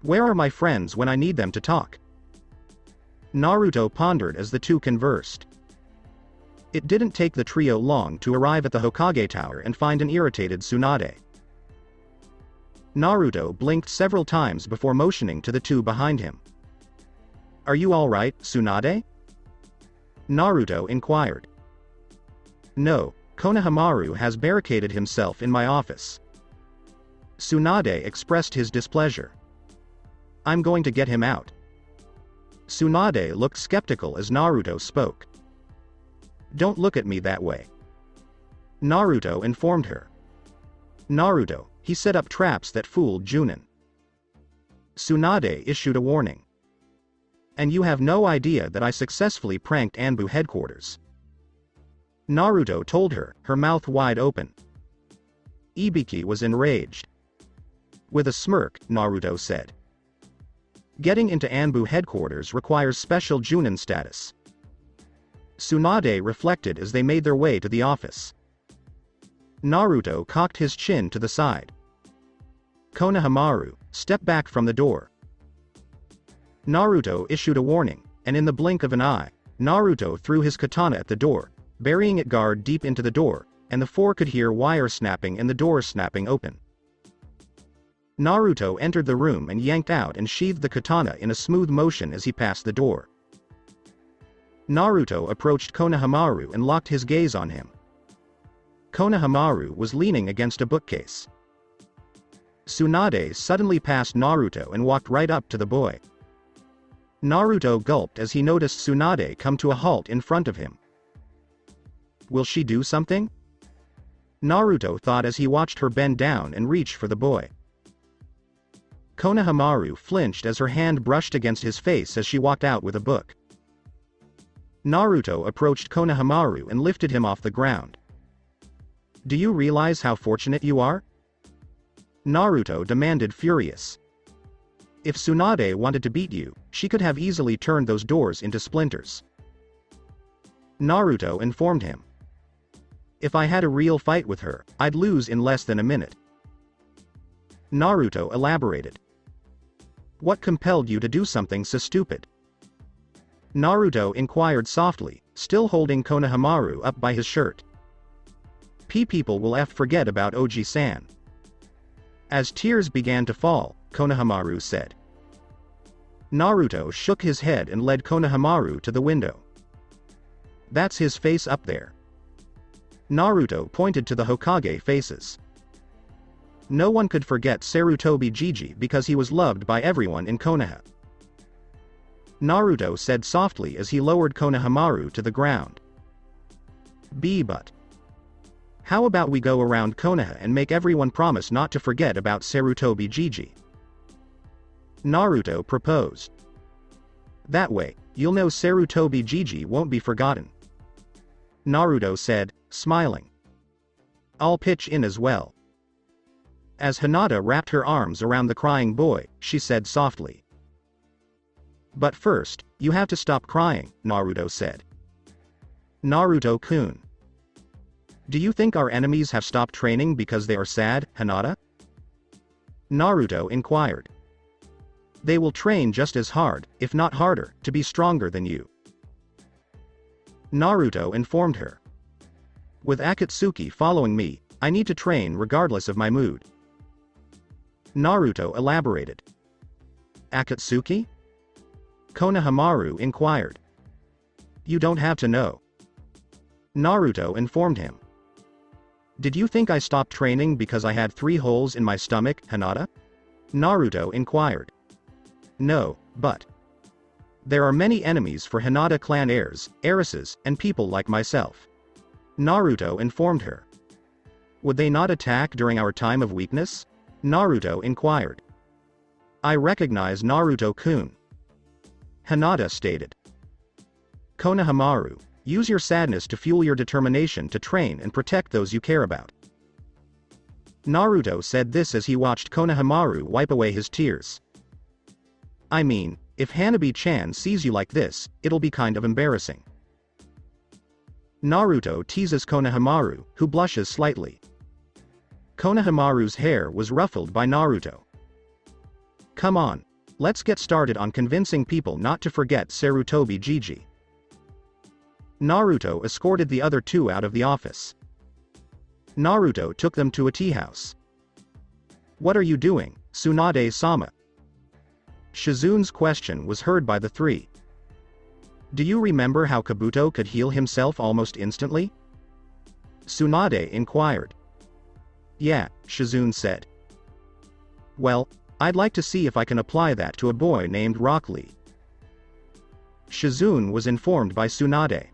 Where are my friends when I need them to talk? Naruto pondered as the two conversed. It didn't take the trio long to arrive at the Hokage Tower and find an irritated Tsunade. Naruto blinked several times before motioning to the two behind him. Are you alright, Tsunade? Naruto inquired. No, Konohamaru has barricaded himself in my office. Tsunade expressed his displeasure. I'm going to get him out. Tsunade looked skeptical as Naruto spoke. Don't look at me that way. Naruto informed her. Naruto, he set up traps that fooled Junin. Tsunade issued a warning. And you have no idea that I successfully pranked Anbu headquarters. Naruto told her, her mouth wide open. Ibiki was enraged. With a smirk, Naruto said. Getting into Anbu headquarters requires special Junin status. Tsunade reflected as they made their way to the office. Naruto cocked his chin to the side. Konohamaru, step back from the door. Naruto issued a warning, and in the blink of an eye, Naruto threw his katana at the door, burying it guard deep into the door, and the four could hear wire snapping and the door snapping open. Naruto entered the room and yanked out and sheathed the katana in a smooth motion as he passed the door. Naruto approached Konohamaru and locked his gaze on him. Konohamaru was leaning against a bookcase. Tsunade suddenly passed Naruto and walked right up to the boy. Naruto gulped as he noticed Tsunade come to a halt in front of him. Will she do something? Naruto thought as he watched her bend down and reach for the boy. Konohamaru flinched as her hand brushed against his face as she walked out with a book. Naruto approached Konohamaru and lifted him off the ground. Do you realize how fortunate you are? Naruto demanded furious. If Tsunade wanted to beat you, she could have easily turned those doors into splinters. Naruto informed him. If I had a real fight with her, I'd lose in less than a minute. Naruto elaborated. What compelled you to do something so stupid? Naruto inquired softly, still holding Konohamaru up by his shirt. People will forget about Oji-san. As tears began to fall, Konohamaru said. Naruto shook his head and led Konohamaru to the window. That's his face up there. Naruto pointed to the Hokage faces. No one could forget Sarutobi Jiji because he was loved by everyone in Konoha. Naruto said softly as he lowered Konohamaru to the ground. But how about we go around Konoha and make everyone promise not to forget about Sarutobi Jiji? Naruto proposed. That way, you'll know Sarutobi Jiji won't be forgotten. Naruto said, smiling. I'll pitch in as well. As Hinata wrapped her arms around the crying boy, she said softly. But first, you have to stop crying, Naruto said. Naruto-kun. Do you think our enemies have stopped training because they are sad, Hinata? Naruto inquired. They will train just as hard, if not harder, to be stronger than you. Naruto informed her. With Akatsuki following me, I need to train regardless of my mood. Naruto elaborated. Akatsuki? Konohamaru inquired. You don't have to know. Naruto informed him. Did you think I stopped training because I had 3 holes in my stomach, Hinata? Naruto inquired. No, but there are many enemies for Hinata clan heirs, heiresses, and people like myself. Naruto informed her. Would they not attack during our time of weakness? Naruto inquired. I recognize Naruto-kun. Hinata stated. Konohamaru, use your sadness to fuel your determination to train and protect those you care about. Naruto said this as he watched Konohamaru wipe away his tears. I mean, if Hanabi-chan sees you like this, it'll be kind of embarrassing. Naruto teases Konohamaru, who blushes slightly. Konohamaru's hair was ruffled by Naruto. Come on, let's get started on convincing people not to forget Sarutobi Gigi. Naruto escorted the other 2 out of the office. Naruto took them to a tea house. What are you doing, Tsunade-sama? Shizun's question was heard by the 3. Do you remember how Kabuto could heal himself almost instantly? Tsunade inquired. Yeah, Shizun said. Well, I'd like to see if I can apply that to a boy named Rock Lee. Shizun was informed by Tsunade.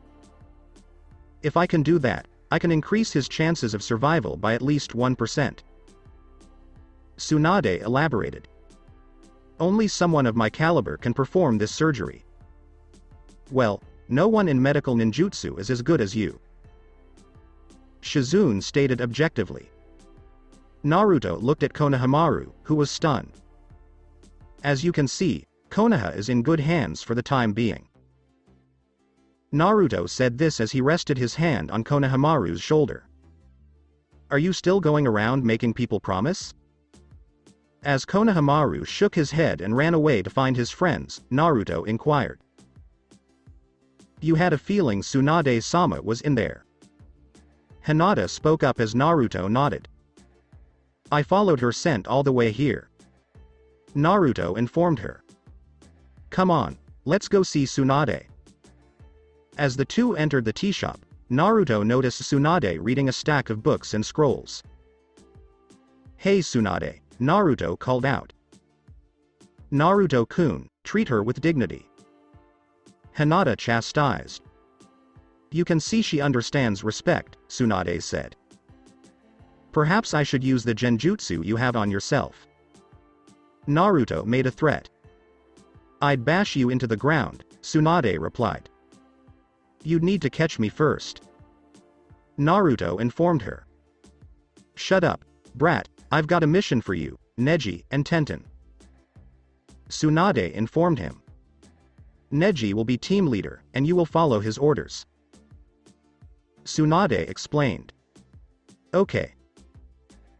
If I can do that, I can increase his chances of survival by at least 1%. Tsunade elaborated. Only someone of my caliber can perform this surgery. Well, no one in medical ninjutsu is as good as you. Shizun stated objectively. Naruto looked at Konohamaru, who was stunned. As you can see, Konoha is in good hands for the time being. Naruto said this as he rested his hand on Konohamaru's shoulder. Are you still going around making people promise? As Konohamaru shook his head and ran away to find his friends, Naruto inquired. You had a feeling Tsunade-sama was in there. Hinata spoke up as Naruto nodded. I followed her scent all the way here. Naruto informed her. Come on, let's go see Tsunade. As the 2 entered the tea shop, Naruto noticed Tsunade reading a stack of books and scrolls. Hey Tsunade, Naruto called out. Naruto-kun, treat her with dignity. Hinata chastised. You can see she understands respect, Tsunade said. Perhaps I should use the genjutsu you have on yourself. Naruto made a threat. I'd bash you into the ground, Tsunade replied. You'd need to catch me first. Naruto informed her. Shut up, brat, I've got a mission for you, Neji and Tenten. Tsunade informed him. Neji will be team leader, and you will follow his orders. Tsunade explained. Okay.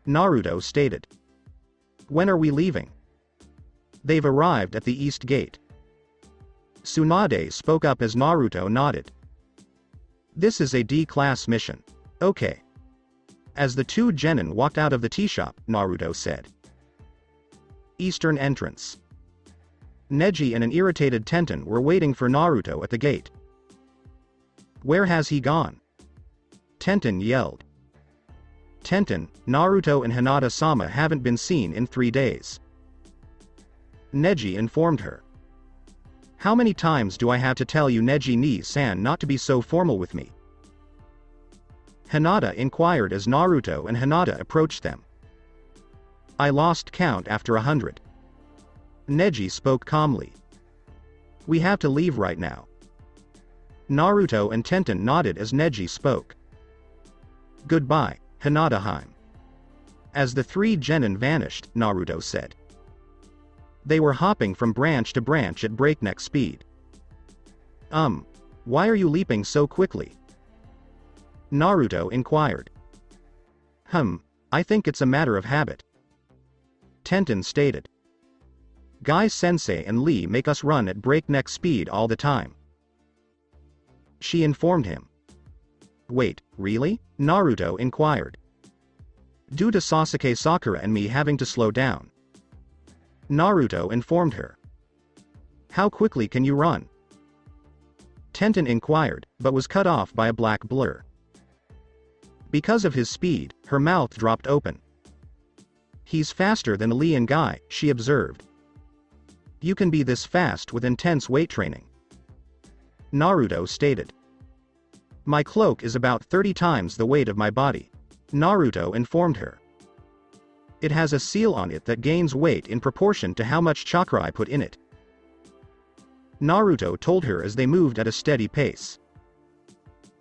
Naruto stated. When are we leaving? They've arrived at the east gate. Tsunade spoke up as Naruto nodded. This is a D-class mission. Okay. As the 2 genin walked out of the tea shop, Naruto said. Eastern entrance. Neji and an irritated Tenten were waiting for Naruto at the gate. Where has he gone? Tenten yelled. Tenten, Naruto and Hinata-sama haven't been seen in 3 days. Neji informed her. How many times do I have to tell you Neji-ni-san not to be so formal with me? Hinata inquired as Naruto and Hinata approached them. I lost count after 100. Neji spoke calmly. We have to leave right now. Naruto and Tenten nodded as Neji spoke. Goodbye, Hinata-heim. As the 3 genin vanished, Naruto said. They were hopping from branch to branch at breakneck speed. Why are you leaping so quickly? Naruto inquired. I think it's a matter of habit. Tenten stated. Guy-sensei and Lee make us run at breakneck speed all the time. She informed him. Wait, really? Naruto inquired. Due to Sasuke Sakura and me having to slow down. Naruto informed her. How quickly can you run? Tenten inquired, but was cut off by a black blur. Because of his speed, her mouth dropped open. He's faster than Lee and Guy, she observed. You can be this fast with intense weight training, Naruto stated. My cloak is about 30 times the weight of my body, Naruto informed her. It has a seal on it that gains weight in proportion to how much chakra I put in it, Naruto told her as they moved at a steady pace.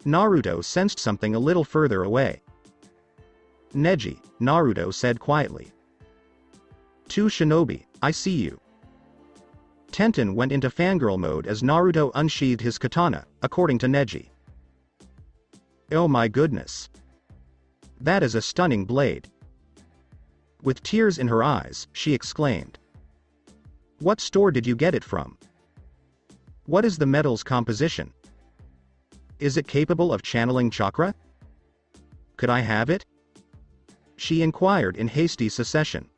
Naruto sensed something a little further away. Neji, Naruto said quietly. To Shinobi, I see you. Tenten went into fangirl mode as Naruto unsheathed his katana, according to Neji. Oh my goodness. That is a stunning blade. With tears in her eyes, she exclaimed. What store did you get it from? What is the metal's composition? Is it capable of channeling chakra? Could I have it? She inquired in hasty succession.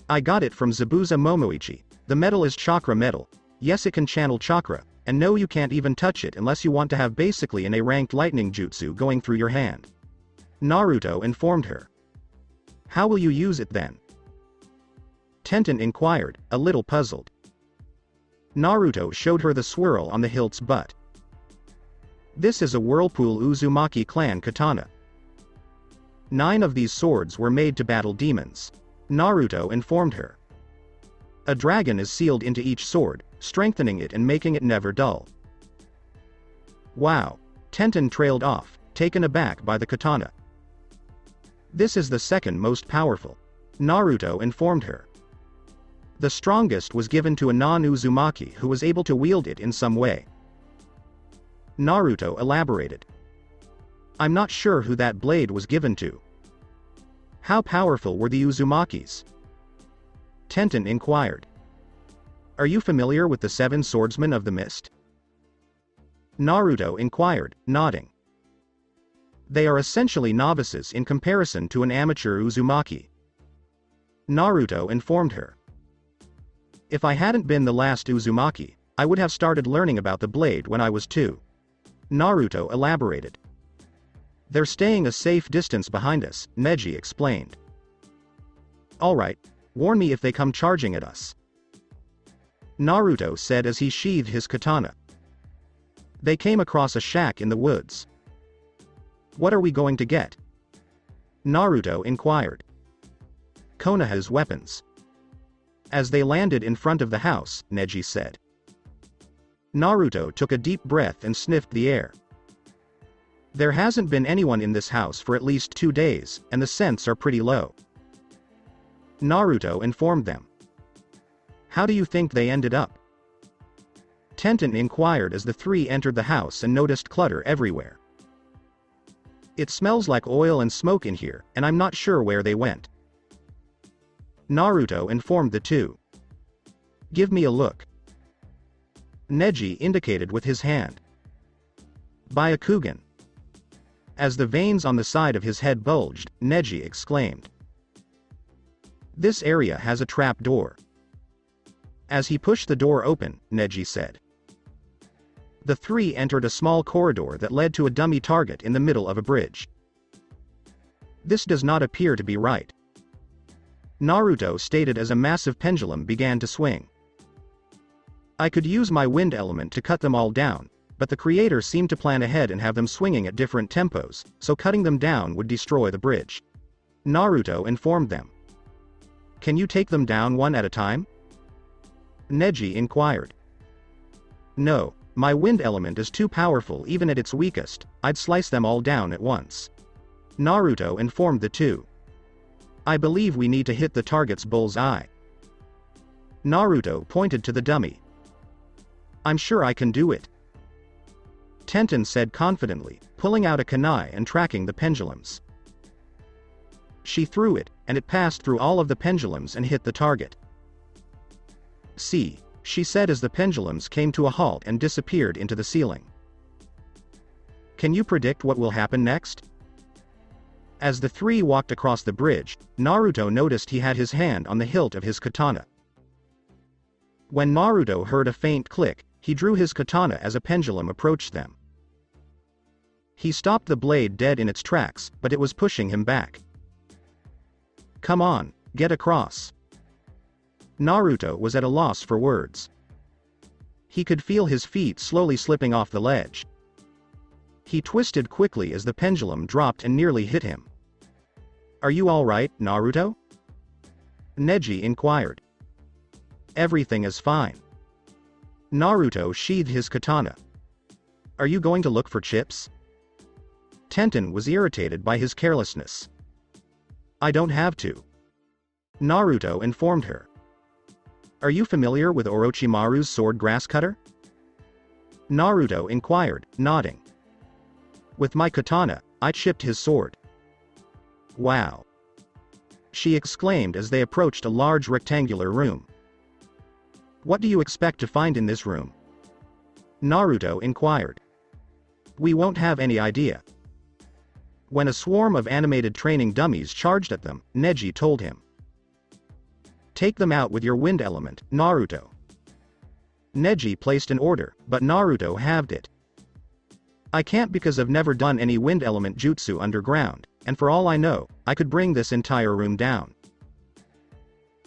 I got it from Zabuza Momoichi. The metal is chakra metal. Yes, it can channel chakra, and no, you can't even touch it unless you want to have basically an A-ranked lightning jutsu going through your hand, Naruto informed her. How will you use it then? Tenten inquired, a little puzzled. Naruto showed her the swirl on the hilt's butt. This is a Whirlpool Uzumaki clan katana. 9 of these swords were made to battle demons, Naruto informed her. A dragon is sealed into each sword, strengthening it and making it never dull. Wow, Tenten trailed off, taken aback by the katana. This is the second most powerful, Naruto informed her. The strongest was given to a non-Uzumaki who was able to wield it in some way. Naruto elaborated. I'm not sure who that blade was given to. How powerful were the Uzumakis? Tenten inquired. Are you familiar with the 7 swordsmen of the mist? Naruto inquired, nodding. They are essentially novices in comparison to an amateur Uzumaki, Naruto informed her. If I hadn't been the last Uzumaki, I would have started learning about the blade when I was 2. Naruto elaborated. They're staying a safe distance behind us, Neji explained. Alright, warn me if they come charging at us, Naruto said as he sheathed his katana. They came across a shack in the woods. What are we going to get? Naruto inquired. Konoha's weapons. As they landed in front of the house, Neji said. Naruto took a deep breath and sniffed the air. There hasn't been anyone in this house for at least 2 days, and the scents are pretty low, Naruto informed them. How do you think they ended up? Tenten inquired as the 3 entered the house and noticed clutter everywhere. It smells like oil and smoke in here, and I'm not sure where they went, Naruto informed the 2. Give me a look, Neji indicated with his hand. Byakugan. As the veins on the side of his head bulged, Neji exclaimed. This area has a trap door. As he pushed the door open, Neji said. The 3 entered a small corridor that led to a dummy target in the middle of a bridge. This does not appear to be right, Naruto stated as a massive pendulum began to swing. I could use my wind element to cut them all down, but the creator seemed to plan ahead and have them swinging at different tempos, so cutting them down would destroy the bridge, Naruto informed them. Can you take them down one at a time? Neji inquired. No, my wind element is too powerful even at its weakest, I'd slice them all down at once, Naruto informed the 2. I believe we need to hit the target's bull's eye. Naruto pointed to the dummy. I'm sure I can do it, Tenten said confidently, pulling out a kunai and tracking the pendulums. She threw it, and it passed through all of the pendulums and hit the target. See, she said as the pendulums came to a halt and disappeared into the ceiling. Can you predict what will happen next? As the 3 walked across the bridge, Naruto noticed he had his hand on the hilt of his katana. When Naruto heard a faint click, he drew his katana as a pendulum approached them. He stopped the blade dead in its tracks, but it was pushing him back. Come on, get across. Naruto was at a loss for words. He could feel his feet slowly slipping off the ledge. He twisted quickly as the pendulum dropped and nearly hit him. Are you all right, Naruto? Neji inquired. Everything is fine. Naruto sheathed his katana. Are you going to look for chips? Tenten was irritated by his carelessness. I don't have to. Naruto informed her. Are you familiar with Orochimaru's sword grass cutter? Naruto inquired, nodding. With my katana, I chipped his sword. Wow. She exclaimed as they approached a large rectangular room. What do you expect to find in this room? Naruto inquired. We won't have any idea. When a swarm of animated training dummies charged at them, Neji told him. Take them out with your wind element, Naruto. Neji placed an order, but Naruto halved it. I can't because I've never done any wind element jutsu underground, and for all I know, I could bring this entire room down.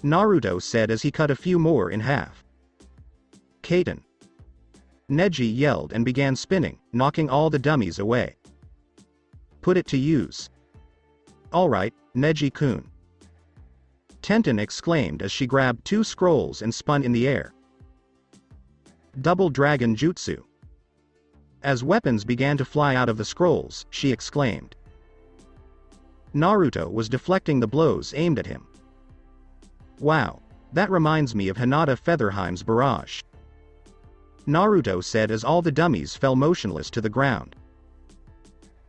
Naruto said as he cut a few more in half. Kaiten. Neji yelled and began spinning, knocking all the dummies away. Put it to use. Alright, Neji-kun. Tenten exclaimed as she grabbed 2 scrolls and spun in the air. Double Dragon Jutsu. As weapons began to fly out of the scrolls, she exclaimed. Naruto was deflecting the blows aimed at him. Wow, that reminds me of Hinata Featherheim's barrage. Naruto said as all the dummies fell motionless to the ground.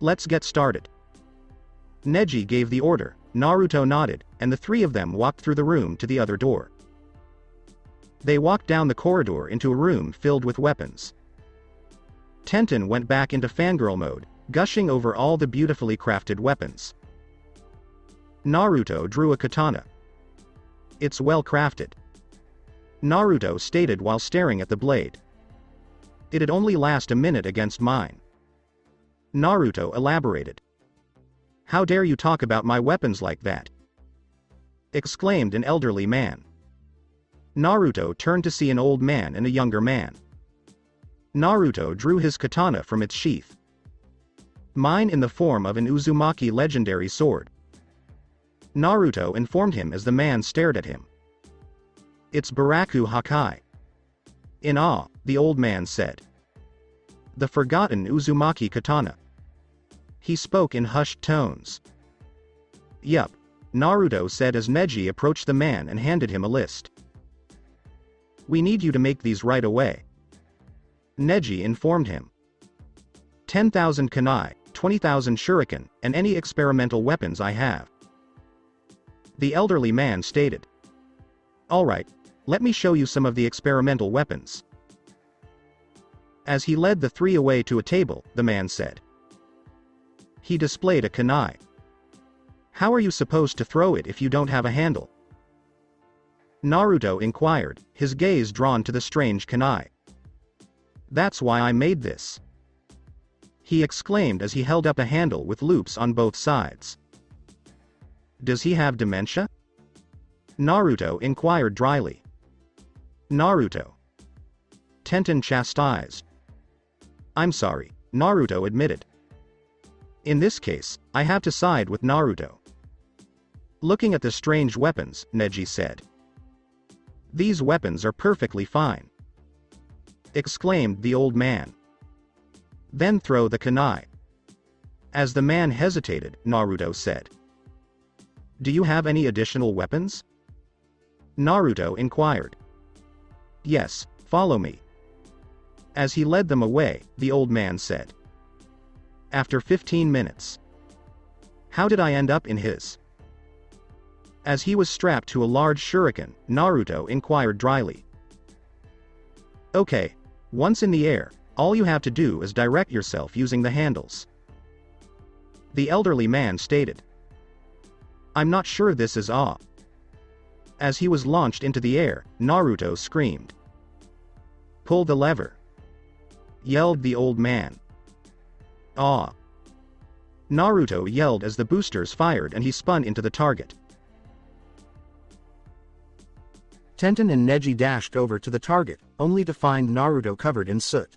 Let's get started. Neji gave the order, Naruto nodded, and the 3 of them walked through the room to the other door. They walked down the corridor into a room filled with weapons. Tenten went back into fangirl mode, gushing over all the beautifully crafted weapons. Naruto drew a katana. It's well crafted. Naruto stated while staring at the blade. It'd only last a minute against mine. Naruto elaborated. How dare you talk about my weapons like that? Exclaimed an elderly man. Naruto turned to see an old man and a younger man. Naruto drew his katana from its sheath. Mine in the form of an Uzumaki legendary sword. Naruto informed him as the man stared at him. It's Baraku Hakai. In awe, the old man said. The forgotten Uzumaki katana. He spoke in hushed tones. Yup, Naruto said as Neji approached the man and handed him a list. We need you to make these right away. Neji informed him. 10,000 kunai, 20,000 shuriken, and any experimental weapons I have. The elderly man stated. Alright, let me show you some of the experimental weapons. As he led the 3 away to a table, the man said. He displayed a kunai. How are you supposed to throw it if you don't have a handle? Naruto inquired, his gaze drawn to the strange kunai. That's why I made this. He exclaimed as he held up a handle with loops on both sides. Does he have dementia? Naruto inquired dryly. Naruto. Tenten chastised. I'm sorry, Naruto admitted. In this case, I have to side with Naruto. Looking at the strange weapons, Neji said. These weapons are perfectly fine. Exclaimed the old man. Then throw the kunai. As the man hesitated, Naruto said. Do you have any additional weapons? Naruto inquired. Yes, follow me. As he led them away, the old man said. After 15 minutes. How did I end up in his? As he was strapped to a large shuriken, Naruto inquired dryly. Okay, once in the air, all you have to do is direct yourself using the handles. The elderly man stated. I'm not sure this is awe. As he was launched into the air, Naruto screamed. Pull the lever. Yelled the old man. Aw. Naruto yelled as the boosters fired and he spun into the target. Tenten and Neji dashed over to the target, only to find Naruto covered in soot.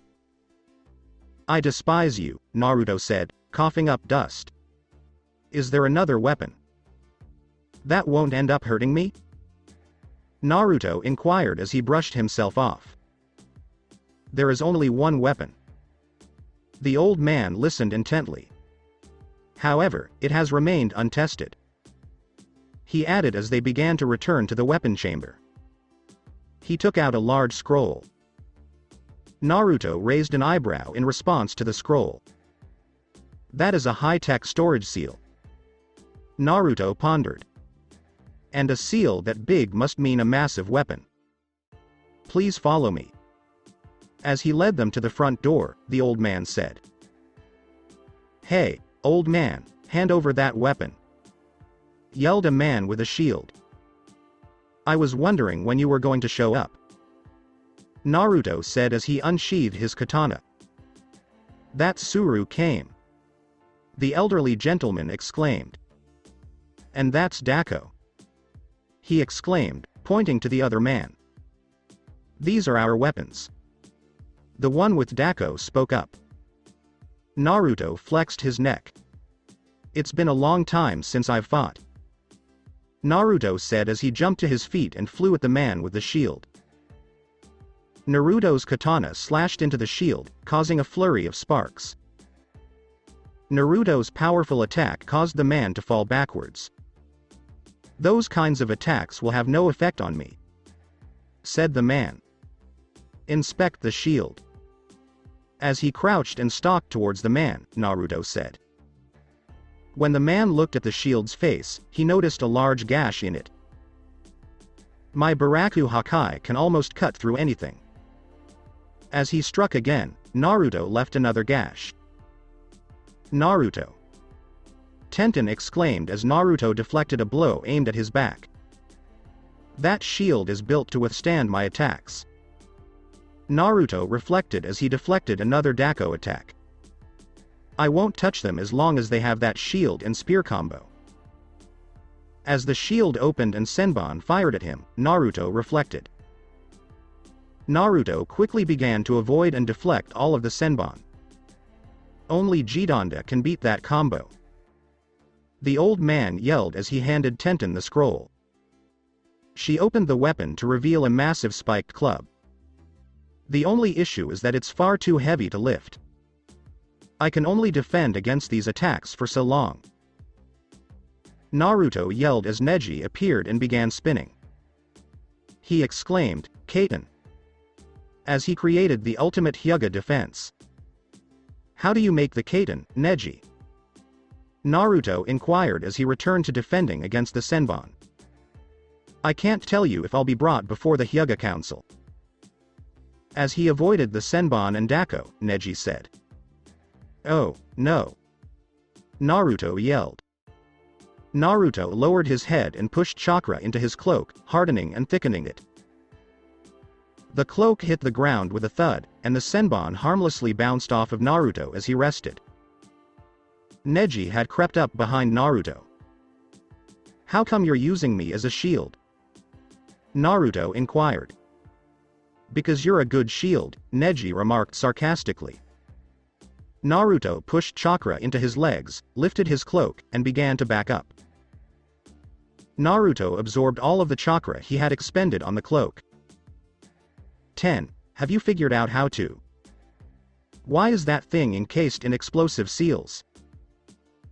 I despise you, Naruto said, coughing up dust. Is there another weapon? That won't end up hurting me? Naruto inquired as he brushed himself off. There is only one weapon. The old man listened intently. However, it has remained untested. He added as they began to return to the weapon chamber. He took out a large scroll. Naruto raised an eyebrow in response to the scroll. That is a high-tech storage seal. Naruto pondered. And a seal that big must mean a massive weapon. Please follow me. As he led them to the front door, the old man said. Hey, old man, hand over that weapon. Yelled a man with a shield. I was wondering when you were going to show up. Naruto said as he unsheathed his katana. That Tsuru came. The elderly gentleman exclaimed. And that's Dako. He exclaimed, pointing to the other man. These are our weapons. The one with Dako spoke up. Naruto flexed his neck. It's been a long time since I've fought. Naruto said as he jumped to his feet and flew at the man with the shield. Naruto's katana slashed into the shield, causing a flurry of sparks. Naruto's powerful attack caused the man to fall backwards. Those kinds of attacks will have no effect on me, said the man. Inspect the shield. As he crouched and stalked towards the man, Naruto said. When the man looked at the shield's face, he noticed a large gash in it. My Baraku Hakai can almost cut through anything. As he struck again, Naruto left another gash. Naruto! Tenten exclaimed as Naruto deflected a blow aimed at his back. That shield is built to withstand my attacks. Naruto reflected as he deflected another Dako attack. I won't touch them as long as they have that shield and spear combo. As the shield opened and Senbon fired at him, Naruto reflected. Naruto quickly began to avoid and deflect all of the Senbon. Only Jidonda can beat that combo. The old man yelled as he handed Tenten the scroll. She opened the weapon to reveal a massive spiked club. The only issue is that it's far too heavy to lift. I can only defend against these attacks for so long. Naruto yelled as Neji appeared and began spinning. He exclaimed, Kaiten. As he created the ultimate Hyuga defense. How do you make the Kaiten, Neji? Naruto inquired as he returned to defending against the Senbon. I can't tell you if I'll be brought before the Hyuga Council. As he avoided the Senbon and Dako, Neji said. Oh, no. Naruto yelled. Naruto lowered his head and pushed chakra into his cloak, hardening and thickening it. The cloak hit the ground with a thud, and the Senbon harmlessly bounced off of Naruto as he rested. Neji had crept up behind Naruto. How come you're using me as a shield? Naruto inquired. Because you're a good shield, Neji remarked sarcastically. Naruto pushed chakra into his legs, lifted his cloak, and began to back up. Naruto absorbed all of the chakra he had expended on the cloak. 10. Have you figured out how to? Why is that thing encased in explosive seals?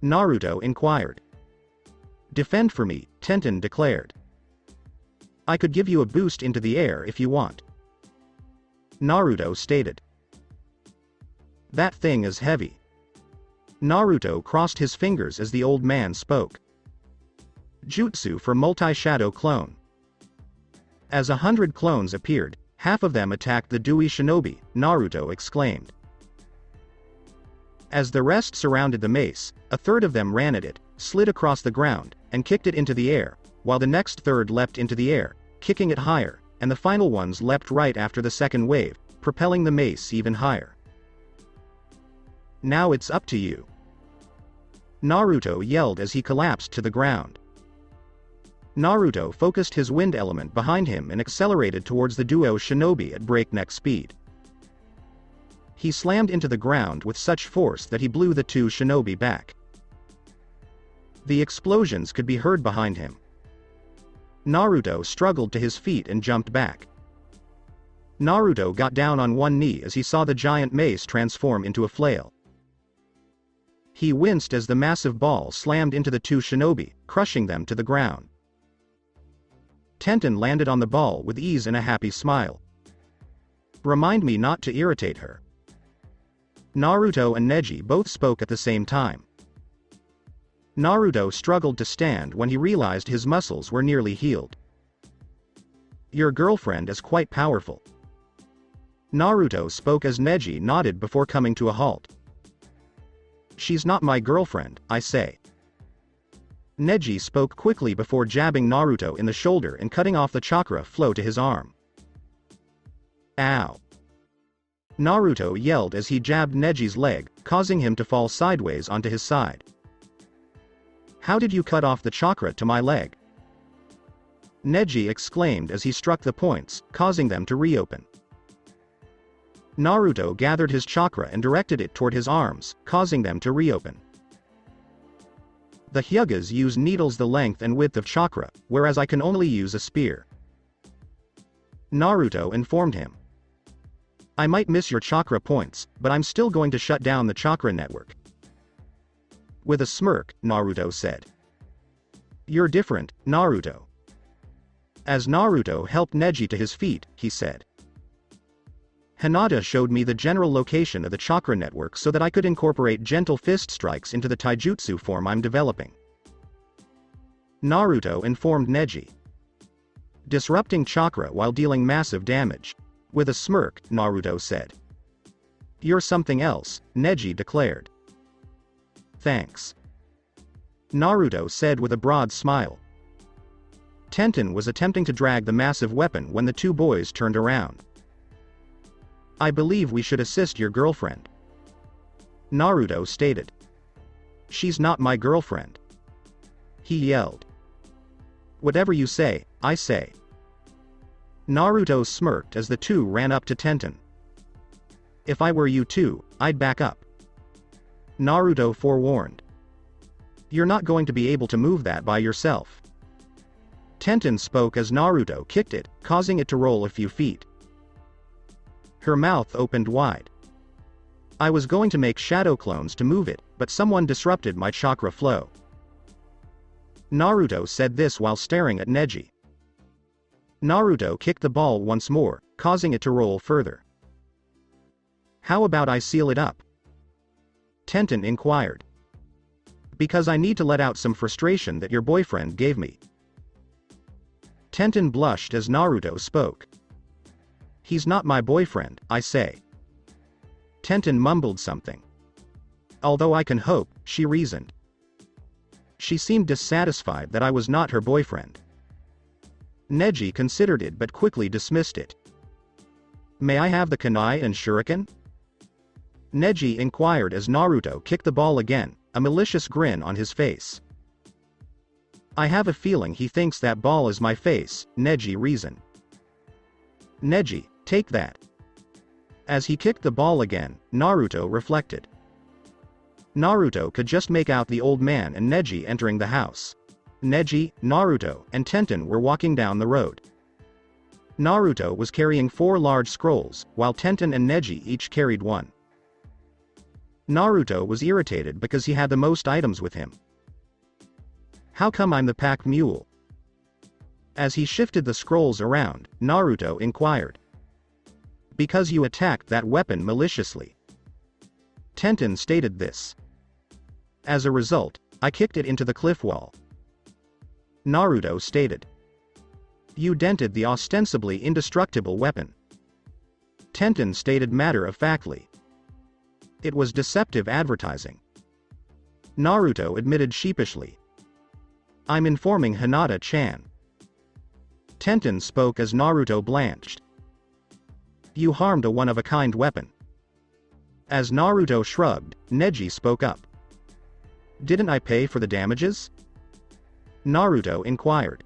Naruto inquired. Defend for me, Tenten declared. I could give you a boost into the air if you want. Naruto stated. That thing is heavy. Naruto crossed his fingers as the old man spoke. Jutsu for multi-shadow clone. As 100 clones appeared, half of them attacked the Dewey Shinobi, Naruto exclaimed. As the rest surrounded the mace, a third of them ran at it, slid across the ground, and kicked it into the air, while the next third leapt into the air, kicking it higher, and the final ones leapt right after the second wave, propelling the mace even higher. Now it's up to you. Naruto yelled as he collapsed to the ground. Naruto focused his wind element behind him and accelerated towards the duo shinobi at breakneck speed. He slammed into the ground with such force that he blew the two shinobi back. The explosions could be heard behind him. Naruto struggled to his feet and jumped back. Naruto got down on one knee as he saw the giant mace transform into a flail. He winced as the massive ball slammed into the two shinobi, crushing them to the ground. Tenten landed on the ball with ease and a happy smile. Remind me not to irritate her. Naruto and Neji both spoke at the same time. Naruto struggled to stand when he realized his muscles were nearly healed. Your girlfriend is quite powerful. Naruto spoke as Neji nodded before coming to a halt. She's not my girlfriend, I say. Neji spoke quickly before jabbing Naruto in the shoulder and cutting off the chakra flow to his arm. Ow! Naruto yelled as he jabbed Neji's leg, causing him to fall sideways onto his side. How did you cut off the chakra to my leg? Neji exclaimed as he struck the points, causing them to reopen. Naruto gathered his chakra and directed it toward his arms, causing them to reopen. The Hyugas use needles the length and width of chakra, whereas I can only use a spear. Naruto informed him. I might miss your chakra points, but I'm still going to shut down the chakra network. With a smirk, Naruto said. You're different, Naruto. As Naruto helped Neji to his feet, he said. Hinata showed me the general location of the chakra network so that I could incorporate gentle fist strikes into the taijutsu form I'm developing. Naruto informed Neji. Disrupting chakra while dealing massive damage. With a smirk, Naruto said. You're something else, Neji declared. Thanks. Naruto said with a broad smile. Tenten was attempting to drag the massive weapon when the two boys turned around. I believe we should assist your girlfriend. Naruto stated. She's not my girlfriend. He yelled. Whatever you say, I say. Naruto smirked as the two ran up to Tenten. If I were you too, I'd back up. Naruto forewarned. You're not going to be able to move that by yourself. Tenten spoke as Naruto kicked it, causing it to roll a few feet. Her mouth opened wide. I was going to make shadow clones to move it, but someone disrupted my chakra flow. Naruto said this while staring at Neji. Naruto kicked the ball once more, causing it to roll further. How about I seal it up? Tenten inquired. Because I need to let out some frustration that your boyfriend gave me. Tenten blushed as Naruto spoke. He's not my boyfriend, I say. Tenten mumbled something. Although I can hope, she reasoned. She seemed dissatisfied that I was not her boyfriend. Neji considered it but quickly dismissed it. May I have the kunai and shuriken? Neji inquired as Naruto kicked the ball again, a malicious grin on his face. I have a feeling he thinks that ball is my face, Neji reasoned. Neji, take that. As he kicked the ball again, Naruto reflected. Naruto could just make out the old man and Neji entering the house. Neji, Naruto, and Tenten were walking down the road. Naruto was carrying 4 large scrolls, while Tenten and Neji each carried 1. Naruto was irritated because he had the most items with him. How come I'm the pack mule? As he shifted the scrolls around, Naruto inquired. Because you attacked that weapon maliciously. Tenten stated this. As a result, I kicked it into the cliff wall. Naruto stated. You dented the ostensibly indestructible weapon. Tenten stated matter-of-factly. It was deceptive advertising. Naruto admitted sheepishly. I'm informing Hinata-chan. Tenten spoke as Naruto blanched. You harmed a one-of-a-kind weapon. As Naruto shrugged, Neji spoke up. Didn't I pay for the damages? Naruto inquired.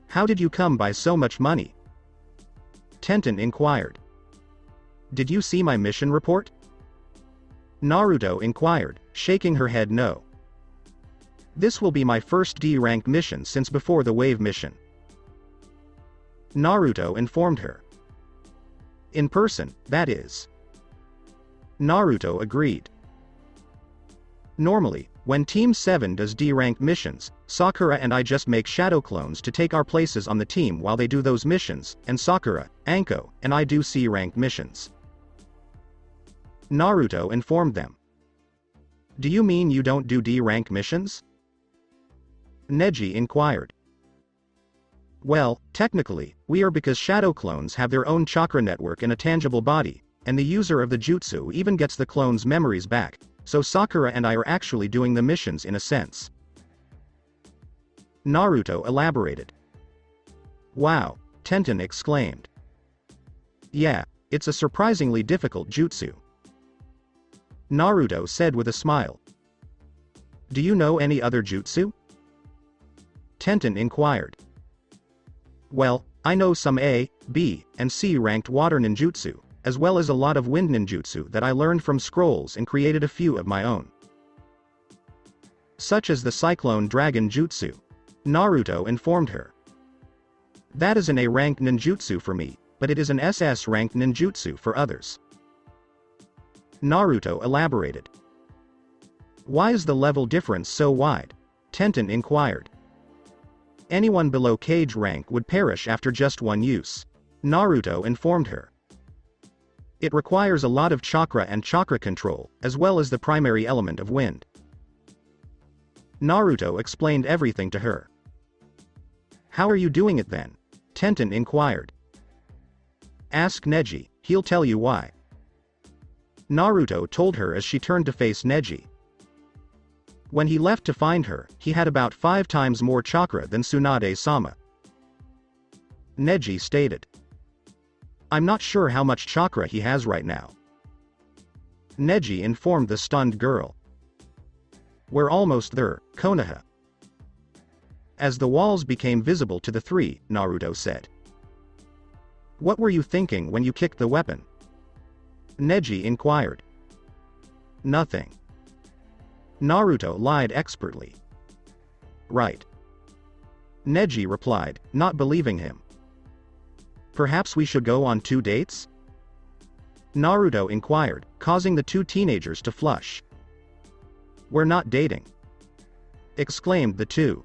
How did you come by so much money? Tenten inquired. Did you see my mission report? Naruto inquired, shaking her head no. This will be my first D-rank mission since before the wave mission. Naruto informed her. In person, that is. Naruto agreed. Normally, when Team 7 does D-rank missions, Sakura and I just make shadow clones to take our places on the team while they do those missions, and Sakura, Anko, and I do C-rank missions. Naruto informed them. Do you mean you don't do D-rank missions? Neji inquired. Well, technically, we are because shadow clones have their own chakra network in a tangible body, and the user of the jutsu even gets the clone's memories back, so Sakura and I are actually doing the missions in a sense. Naruto elaborated. Wow, Tenten exclaimed. Yeah, it's a surprisingly difficult jutsu. Naruto said with a smile. Do you know any other jutsu? Tenten inquired. Well, I know some A, B, and C ranked water ninjutsu, as well as a lot of wind ninjutsu that I learned from scrolls and created a few of my own. Such as the Cyclone Dragon Jutsu. Naruto informed her. That is an A-ranked ninjutsu for me, but it is an SS-ranked ninjutsu for others. Naruto elaborated. Why is the level difference so wide? Tenten inquired. Anyone below cage rank would perish after just one use. Naruto informed her. It requires a lot of chakra and chakra control, as well as the primary element of wind. Naruto explained everything to her. How are you doing it then? Tenten inquired. Ask Neji, he'll tell you why. Naruto told her as she turned to face Neji. When he left to find her, he had about 5 times more chakra than Tsunade-sama. Neji stated. I'm not sure how much chakra he has right now. Neji informed the stunned girl. We're almost there, Konoha. As the walls became visible to the three, Naruto said. What were you thinking when you kicked the weapon? Neji inquired. Nothing. Naruto lied expertly. Right. Neji replied, not believing him. Perhaps we should go on 2 dates? Naruto inquired, causing the 2 teenagers to flush. We're not dating. Exclaimed the 2.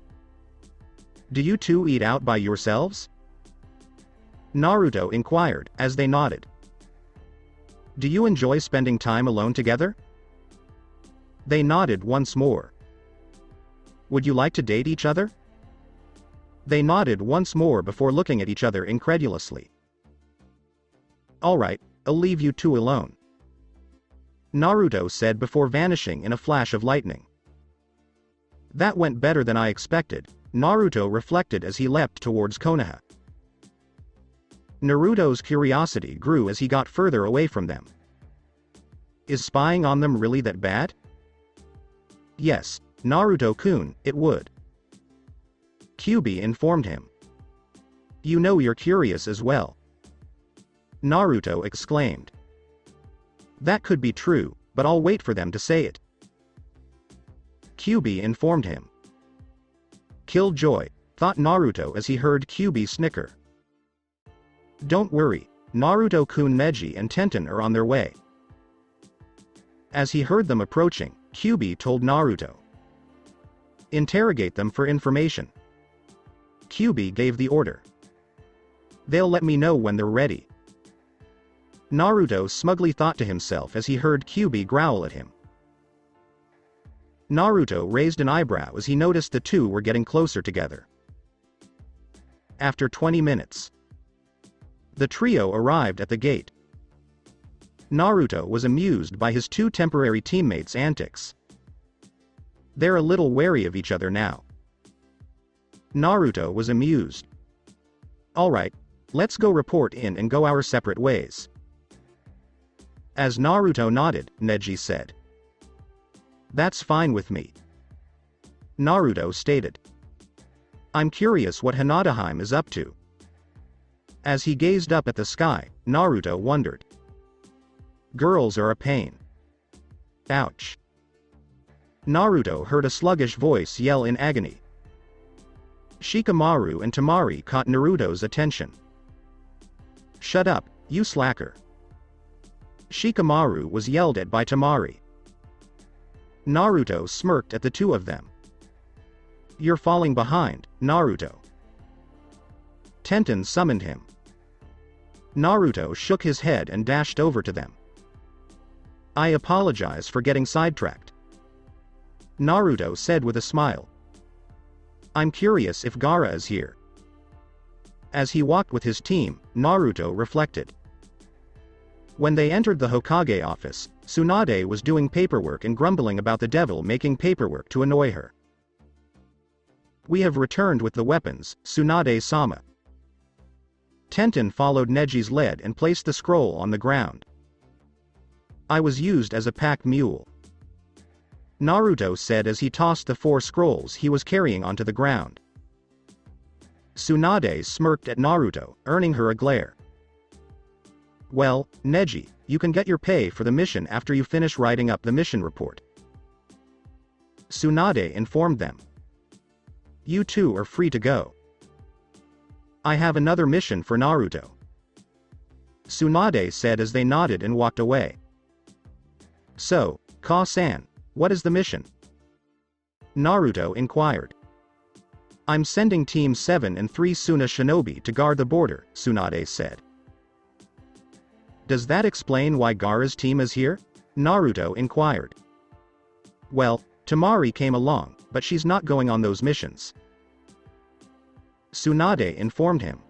Do you 2 eat out by yourselves? Naruto inquired, as they nodded. Do you enjoy spending time alone together? They nodded once more. Would you like to date each other? They nodded once more before looking at each other incredulously. Alright, I'll leave you 2 alone. Naruto said before vanishing in a flash of lightning. That went better than I expected, Naruto reflected as he leapt towards Konoha. Naruto's curiosity grew as he got further away from them. Is spying on them really that bad? Yes, Naruto-kun, it would. Kyuubi informed him. You know you're curious as well. Naruto exclaimed. That could be true, but I'll wait for them to say it. Kyuubi informed him. Killjoy, thought Naruto as he heard Kyuubi snicker. Don't worry, Naruto-kun, Neji and Tenten are on their way. As he heard them approaching, Kyuubi told Naruto. Interrogate them for information. Kyuubi gave the order. They'll let me know when they're ready. Naruto smugly thought to himself as he heard Kyuubi growl at him. Naruto raised an eyebrow as he noticed the 2 were getting closer together. After 20 minutes, the trio arrived at the gate. Naruto was amused by his 2 temporary teammates' antics. They're a little wary of each other now. Naruto was amused. Alright, let's go report in and go our separate ways. As Naruto nodded, Neji said. That's fine with me. Naruto stated. I'm curious what Hanadeheim is up to. As he gazed up at the sky, Naruto wondered. Girls are a pain. Ouch. Naruto heard a sluggish voice yell in agony. Shikamaru and Temari caught Naruto's attention. Shut up, you slacker. Shikamaru was yelled at by Temari. Naruto smirked at the two of them. You're falling behind, Naruto. Tenten summoned him. Naruto shook his head and dashed over to them. I apologize for getting sidetracked. Naruto said with a smile. I'm curious if Gaara is here. As he walked with his team, Naruto reflected. When they entered the Hokage office, Tsunade was doing paperwork and grumbling about the devil making paperwork to annoy her. We have returned with the weapons, Tsunade-sama. Tenten followed Neji's lead and placed the scroll on the ground. I was used as a pack mule. Naruto said as he tossed the 4 scrolls he was carrying onto the ground. Tsunade smirked at Naruto, earning her a glare. Well, Neji, you can get your pay for the mission after you finish writing up the mission report. Tsunade informed them. You two are free to go. I have another mission for Naruto. Tsunade said as they nodded and walked away. So, Ka-san, what is the mission? Naruto inquired. I'm sending Team 7 and 3 Suna Shinobi to guard the border, Tsunade said. Does that explain why Gaara's team is here? Naruto inquired. Well, Temari came along, but she's not going on those missions. Tsunade informed him.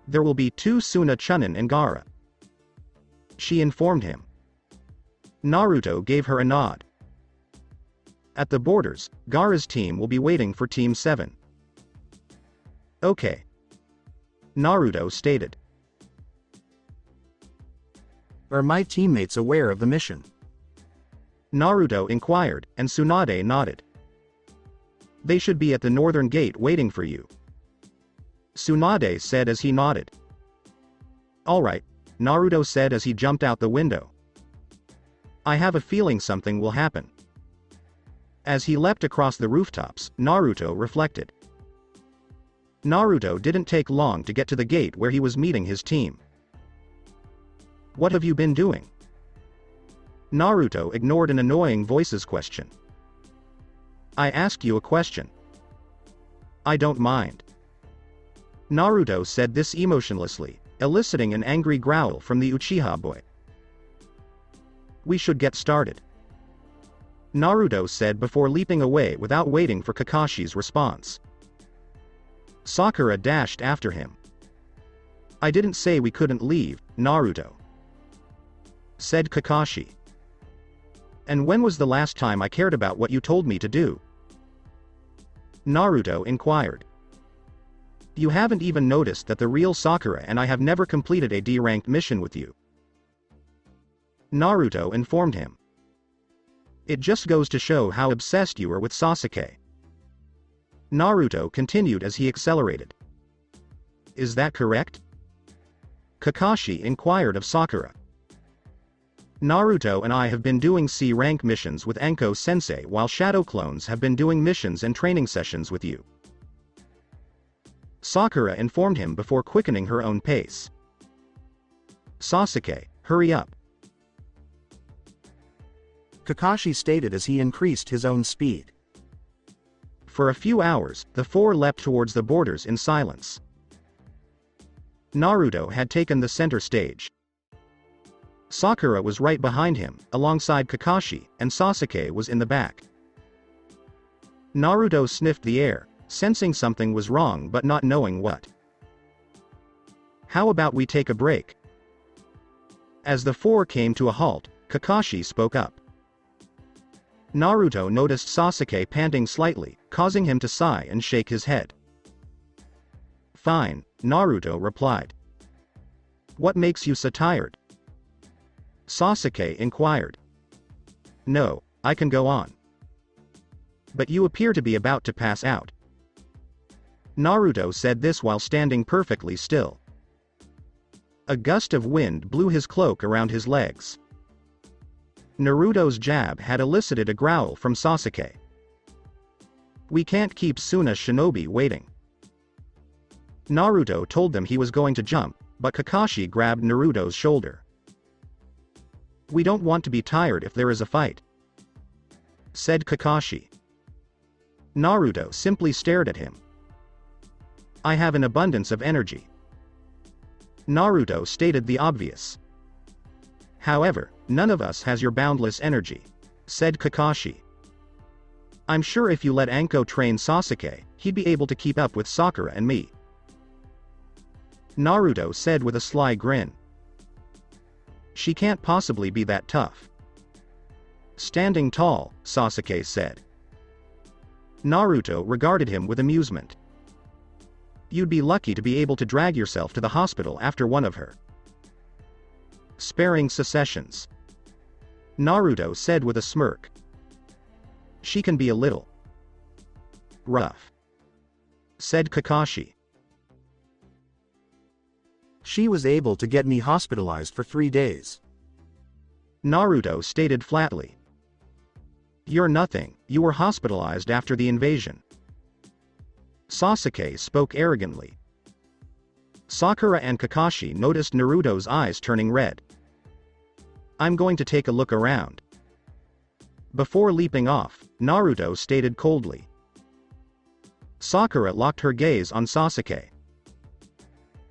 There will be 2 Suna Chunin and Gaara. She informed him. Naruto gave her a nod. At the borders, Gaara's team will be waiting for Team 7. Okay. Naruto stated. Are my teammates aware of the mission? Naruto inquired, and Tsunade nodded. They should be at the northern gate waiting for you. Tsunade said as he nodded. Alright, Naruto said as he jumped out the window. I have a feeling something will happen. As he leapt across the rooftops, Naruto reflected. Naruto didn't take long to get to the gate where he was meeting his team. What have you been doing? Naruto ignored an annoying voice's question. I asked you a question. I don't mind. Naruto said this emotionlessly, eliciting an angry growl from the Uchiha boy. We should get started. Naruto said before leaping away without waiting for Kakashi's response. Sakura dashed after him. I didn't say we couldn't leave, Naruto, said Kakashi. And when was the last time I cared about what you told me to do? Naruto inquired. You haven't even noticed that the real Sakura and I have never completed a D-ranked mission with you. Naruto informed him. It just goes to show how obsessed you are with Sasuke. Naruto continued as he accelerated. Is that correct? Kakashi inquired of Sakura. Naruto and I have been doing C-rank missions with Anko-sensei while Shadow Clones have been doing missions and training sessions with you. Sakura informed him before quickening her own pace. Sasuke, hurry up. Kakashi stated as he increased his own speed. For a few hours, the 4 leapt towards the borders in silence. Naruto had taken the center stage. Sakura was right behind him, alongside Kakashi, and Sasuke was in the back. Naruto sniffed the air, sensing something was wrong but not knowing what. How about we take a break? As the 4 came to a halt, Kakashi spoke up. Naruto noticed Sasuke panting slightly, causing him to sigh and shake his head. Fine, Naruto replied. What makes you so tired? Sasuke inquired. No, I can go on. But you appear to be about to pass out. Naruto said this while standing perfectly still. A gust of wind blew his cloak around his legs. Naruto's jab had elicited a growl from Sasuke. We can't keep Suna Shinobi waiting. Naruto told them he was going to jump, but Kakashi grabbed Naruto's shoulder. We don't want to be tired if there is a fight, said Kakashi. Naruto simply stared at him. I have an abundance of energy. Naruto stated the obvious. However, none of us has your boundless energy, said Kakashi. I'm sure if you let Anko train Sasuke, he'd be able to keep up with Sakura and me. Naruto said with a sly grin. She can't possibly be that tough. Standing tall, Sasuke said. Naruto regarded him with amusement. You'd be lucky to be able to drag yourself to the hospital after one of her sparing secessions. Naruto said with a smirk. She can be a little rough, said Kakashi. She was able to get me hospitalized for 3 days. Naruto stated flatly. You're nothing, you were hospitalized after the invasion. Sasuke spoke arrogantly. Sakura and Kakashi noticed Naruto's eyes turning red. I'm going to take a look around. Before leaping off, Naruto stated coldly. Sakura locked her gaze on Sasuke.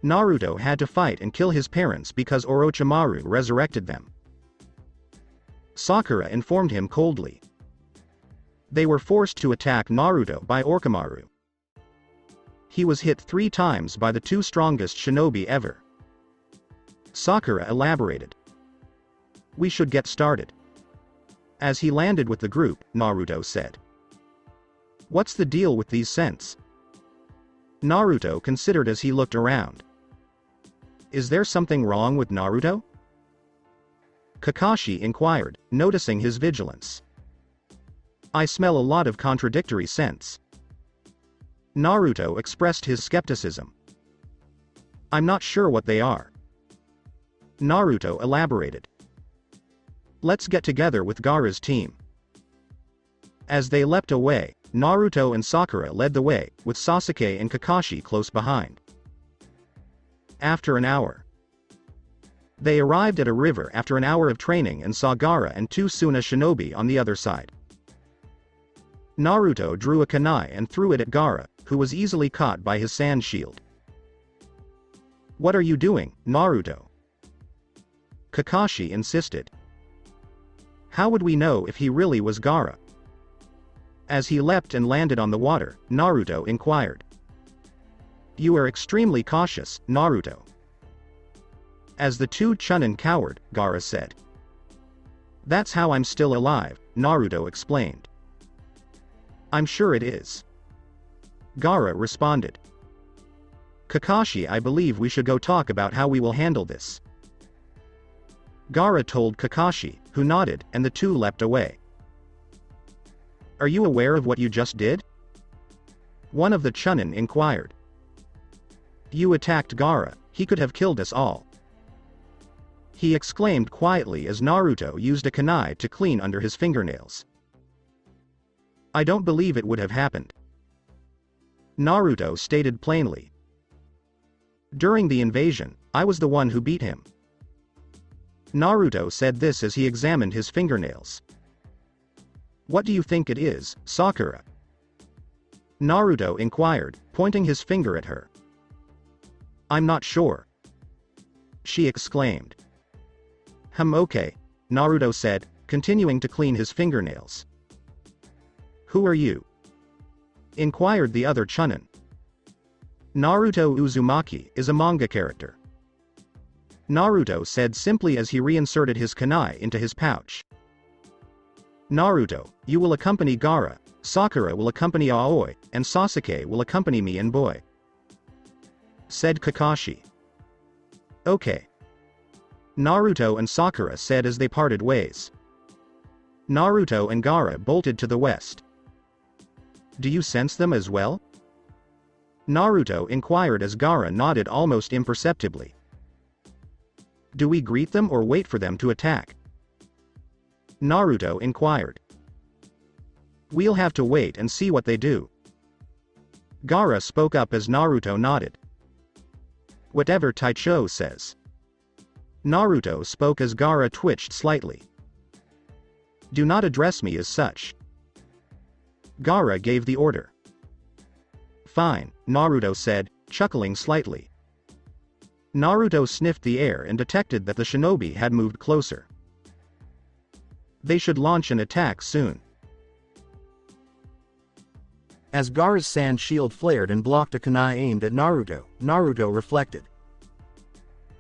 Naruto had to fight and kill his parents because Orochimaru resurrected them. Sakura informed him coldly. They were forced to attack Naruto by Orochimaru. He was hit 3 times by the 2 strongest shinobi ever. Sakura elaborated. We should get started. As he landed with the group, Naruto said. What's the deal with these scents? Naruto considered as he looked around. Is there something wrong with Naruto? Kakashi inquired, noticing his vigilance. I smell a lot of contradictory scents. Naruto expressed his skepticism. I'm not sure what they are. Naruto elaborated. Let's get together with Gaara's team. As they leapt away, Naruto and Sakura led the way, with Sasuke and Kakashi close behind. After an hour, they arrived at a river after an hour of training and saw Gaara and 2 Suna shinobi on the other side. Naruto drew a kunai and threw it at Gaara, who was easily caught by his sand shield. What are you doing, Naruto? Kakashi insisted. How would we know if he really was Gaara? As he leapt and landed on the water, Naruto inquired. You are extremely cautious, Naruto. As the 2 Chunin cowered, Gaara said. That's how I'm still alive, Naruto explained. I'm sure it is. Gaara responded. Kakashi, I believe we should go talk about how we will handle this. Gaara told Kakashi, who nodded, and the 2 leapt away. Are you aware of what you just did? One of the Chunin inquired. You attacked Gaara, he could have killed us all. He exclaimed quietly as Naruto used a kunai to clean under his fingernails. I don't believe it would have happened. Naruto stated plainly. During the invasion, I was the one who beat him. Naruto said this as he examined his fingernails. What do you think it is, Sakura? Naruto inquired, pointing his finger at her. I'm not sure. She exclaimed. Okay, Naruto said, continuing to clean his fingernails. Who are you? Inquired the other Chunin. Naruto Uzumaki is a manga character. Naruto said simply as he reinserted his kunai into his pouch. Naruto, you will accompany Gaara, Sakura will accompany Aoi, and Sasuke will accompany me and Boy, said Kakashi. Okay. Naruto and Sakura said as they parted ways. Naruto and Gaara bolted to the west. Do you sense them as well? Naruto inquired as Gaara nodded almost imperceptibly. Do we greet them or wait for them to attack? Naruto inquired. We'll have to wait and see what they do. Gaara spoke up as Naruto nodded. Whatever Taicho says. Naruto spoke as Gaara twitched slightly. Do not address me as such. Gaara gave the order. Fine, Naruto said, chuckling slightly. Naruto sniffed the air and detected that the shinobi had moved closer. They should launch an attack soon. As Gaara's sand shield flared and blocked a kunai aimed at Naruto, Naruto reflected.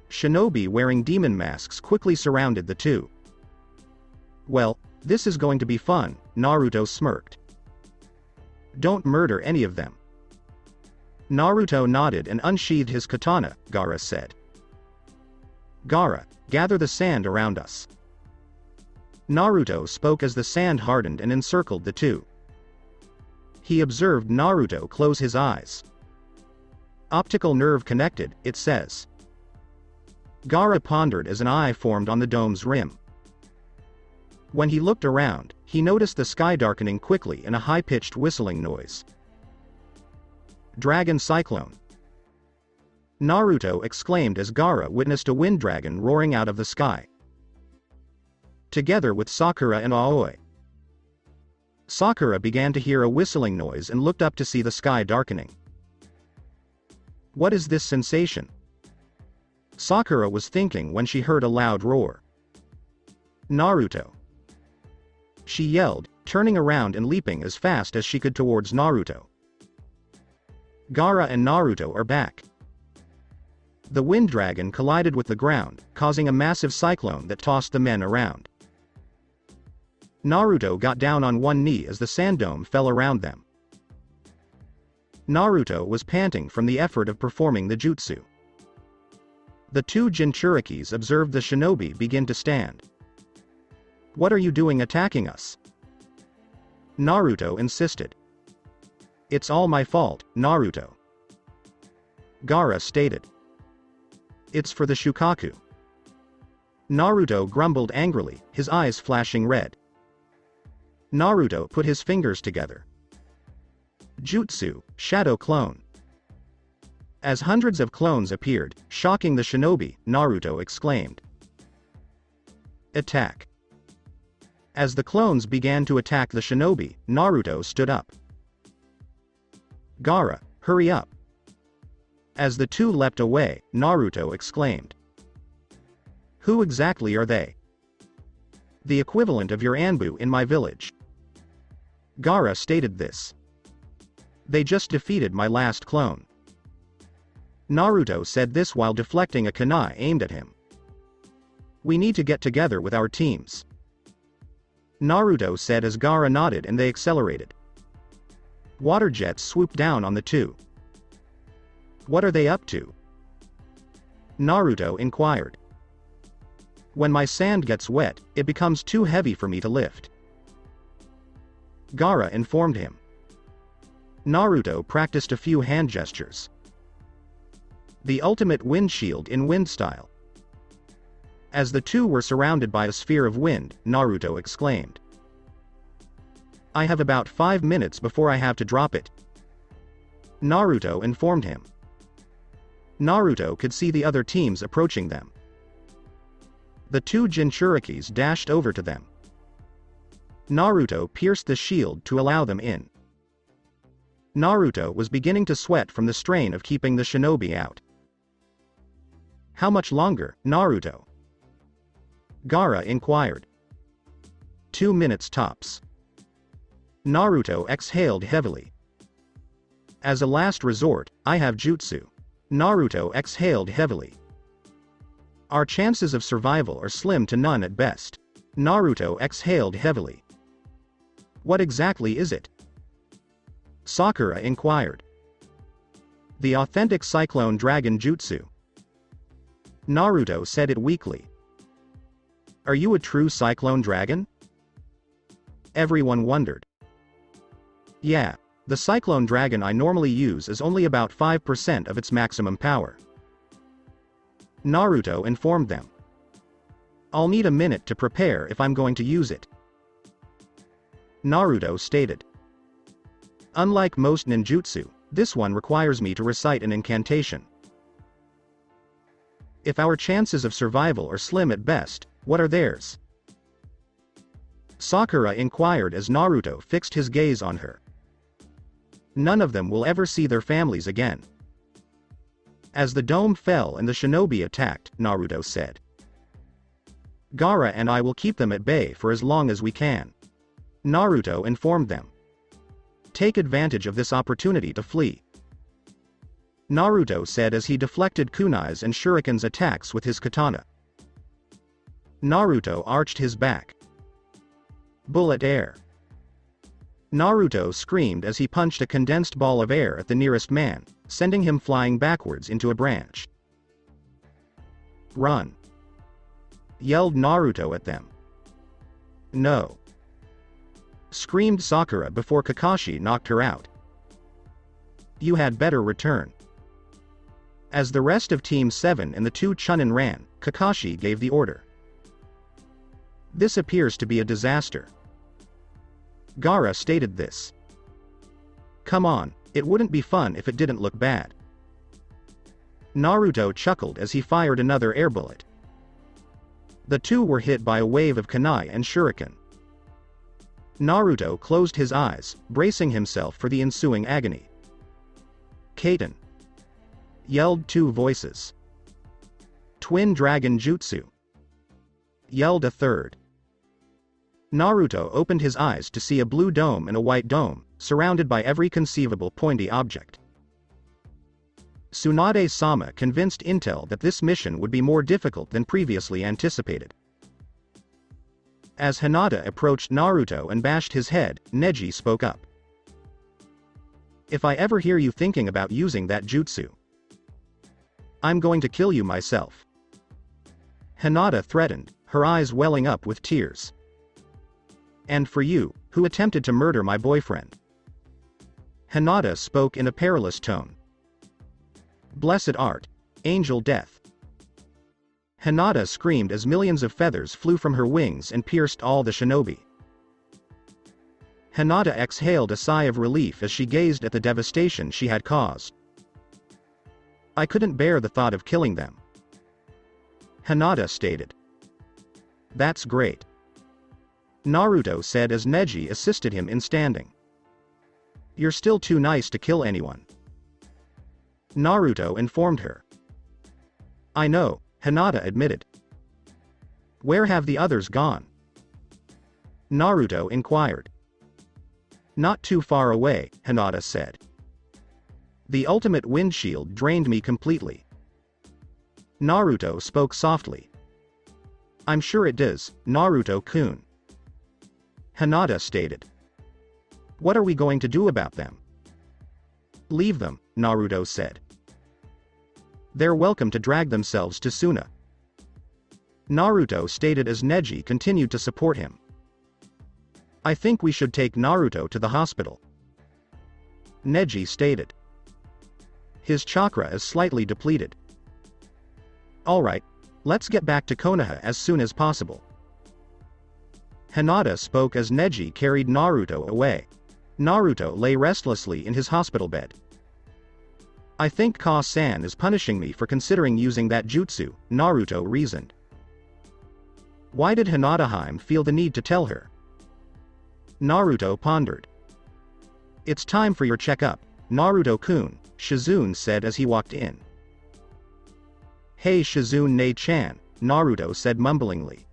Shinobi wearing demon masks quickly surrounded the two. Well, this is going to be fun, Naruto smirked. Don't murder any of them. Naruto nodded and unsheathed his katana, Gaara said. Gaara, gather the sand around us. Naruto spoke as the sand hardened and encircled the two. He observed Naruto close his eyes. Optical nerve connected, it says. Gaara pondered as an eye formed on the dome's rim. When he looked around, he noticed the sky darkening quickly and a high-pitched whistling noise. Dragon Cyclone. Naruto exclaimed as Gaara witnessed a wind dragon roaring out of the sky. Together with Sakura and Aoi. Sakura began to hear a whistling noise and looked up to see the sky darkening. What is this sensation? Sakura was thinking when she heard a loud roar. Naruto. She yelled, turning around and leaping as fast as she could towards Naruto. Gaara and Naruto are back. The wind dragon collided with the ground, causing a massive cyclone that tossed the men around. Naruto got down on one knee as the sand dome fell around them. Naruto was panting from the effort of performing the jutsu. The two Jinchurikis observed the shinobi begin to stand. What are you doing attacking us? Naruto insisted. It's all my fault, Naruto. Gaara stated. It's for the Shukaku. Naruto grumbled angrily, his eyes flashing red. Naruto put his fingers together. Jutsu, Shadow Clone. As hundreds of clones appeared, shocking the shinobi, Naruto exclaimed. Attack. As the clones began to attack the shinobi, Naruto stood up. Gaara, hurry up. As the two leapt away, Naruto exclaimed. Who exactly are they? The equivalent of your Anbu in my village. Gaara stated this. They just defeated my last clone. Naruto said this while deflecting a kunai aimed at him. We need to get together with our teams. Naruto said as Gaara nodded and they accelerated. Water jets swooped down on the two. What are they up to? Naruto inquired. When my sand gets wet, it becomes too heavy for me to lift. Gaara informed him. Naruto practiced a few hand gestures. The ultimate wind shield in wind style. As the two were surrounded by a sphere of wind, Naruto exclaimed. I have about 5 minutes before I have to drop it. Naruto informed him. Naruto could see the other teams approaching them. The two Jinchurikis dashed over to them. Naruto pierced the shield to allow them in. Naruto was beginning to sweat from the strain of keeping the shinobi out. How much longer, Naruto? Gaara inquired. 2 minutes tops. Naruto exhaled heavily. As a last resort, I have jutsu. Naruto exhaled heavily. Our chances of survival are slim to none at best. Naruto exhaled heavily. What exactly is it? Sakura inquired. The authentic Cyclone Dragon Jutsu. Naruto said it weakly. Are you a true Cyclone Dragon? Everyone wondered. Yeah, The cyclone dragon I normally use is only about 5% of its maximum power. Naruto informed them. I'll need a minute to prepare if I'm going to use it. Naruto stated. Unlike most ninjutsu, this one requires me to recite an incantation. If our chances of survival are slim at best, what are theirs? Sakura inquired as Naruto fixed his gaze on her. None of them will ever see their families again. As the dome fell and the shinobi attacked, Naruto said. Gaara and I will keep them at bay for as long as we can. Naruto informed them. Take advantage of this opportunity to flee. Naruto said as he deflected kunais and shuriken's attacks with his katana. Naruto arched his back. Bullet air. Naruto screamed as he punched a condensed ball of air at the nearest man, sending him flying backwards into a branch. Run! Yelled Naruto at them. No! Screamed Sakura before Kakashi knocked her out. You had better return. As the rest of Team 7 and the two Chunin ran, Kakashi gave the order. This appears to be a disaster. Gaara stated this. Come on, it wouldn't be fun if it didn't look bad. Naruto chuckled as he fired another air bullet. The two were hit by a wave of kunai and shuriken. Naruto closed his eyes, bracing himself for the ensuing agony. Kaiten! Yelled two voices. Twin Dragon Jutsu! Yelled a third. Naruto opened his eyes to see a blue dome and a white dome, surrounded by every conceivable pointy object. Tsunade-sama convinced Intel that this mission would be more difficult than previously anticipated. As Hinata approached Naruto and bashed his head, Neji spoke up. If I ever hear you thinking about using that jutsu, I'm going to kill you myself. Hinata threatened, her eyes welling up with tears. And for you, who attempted to murder my boyfriend. Hinata spoke in a perilous tone. Blessed art, angel death. Hinata screamed as millions of feathers flew from her wings and pierced all the shinobi. Hinata exhaled a sigh of relief as she gazed at the devastation she had caused. I couldn't bear the thought of killing them. Hinata stated. That's great. Naruto said as Neji assisted him in standing. You're still too nice to kill anyone. Naruto informed her. I know, Hinata admitted. Where have the others gone? Naruto inquired. Not too far away, Hinata said. The ultimate wind shield drained me completely. Naruto spoke softly. I'm sure it does, Naruto-kun. Hinata stated. What are we going to do about them? Leave them, Naruto said. They're welcome to drag themselves to Suna. Naruto stated as Neji continued to support him. I think we should take Naruto to the hospital. Neji stated. His chakra is slightly depleted. Alright, let's get back to Konoha as soon as possible. Hinata spoke as Neji carried Naruto away. Naruto lay restlessly in his hospital bed. I think Ka-san is punishing me for considering using that jutsu, Naruto reasoned. Why did Hinata feel the need to tell her? Naruto pondered. It's time for your checkup, Naruto-kun, Shizune said as he walked in. Hey Shizune-chan, Naruto said mumblingly.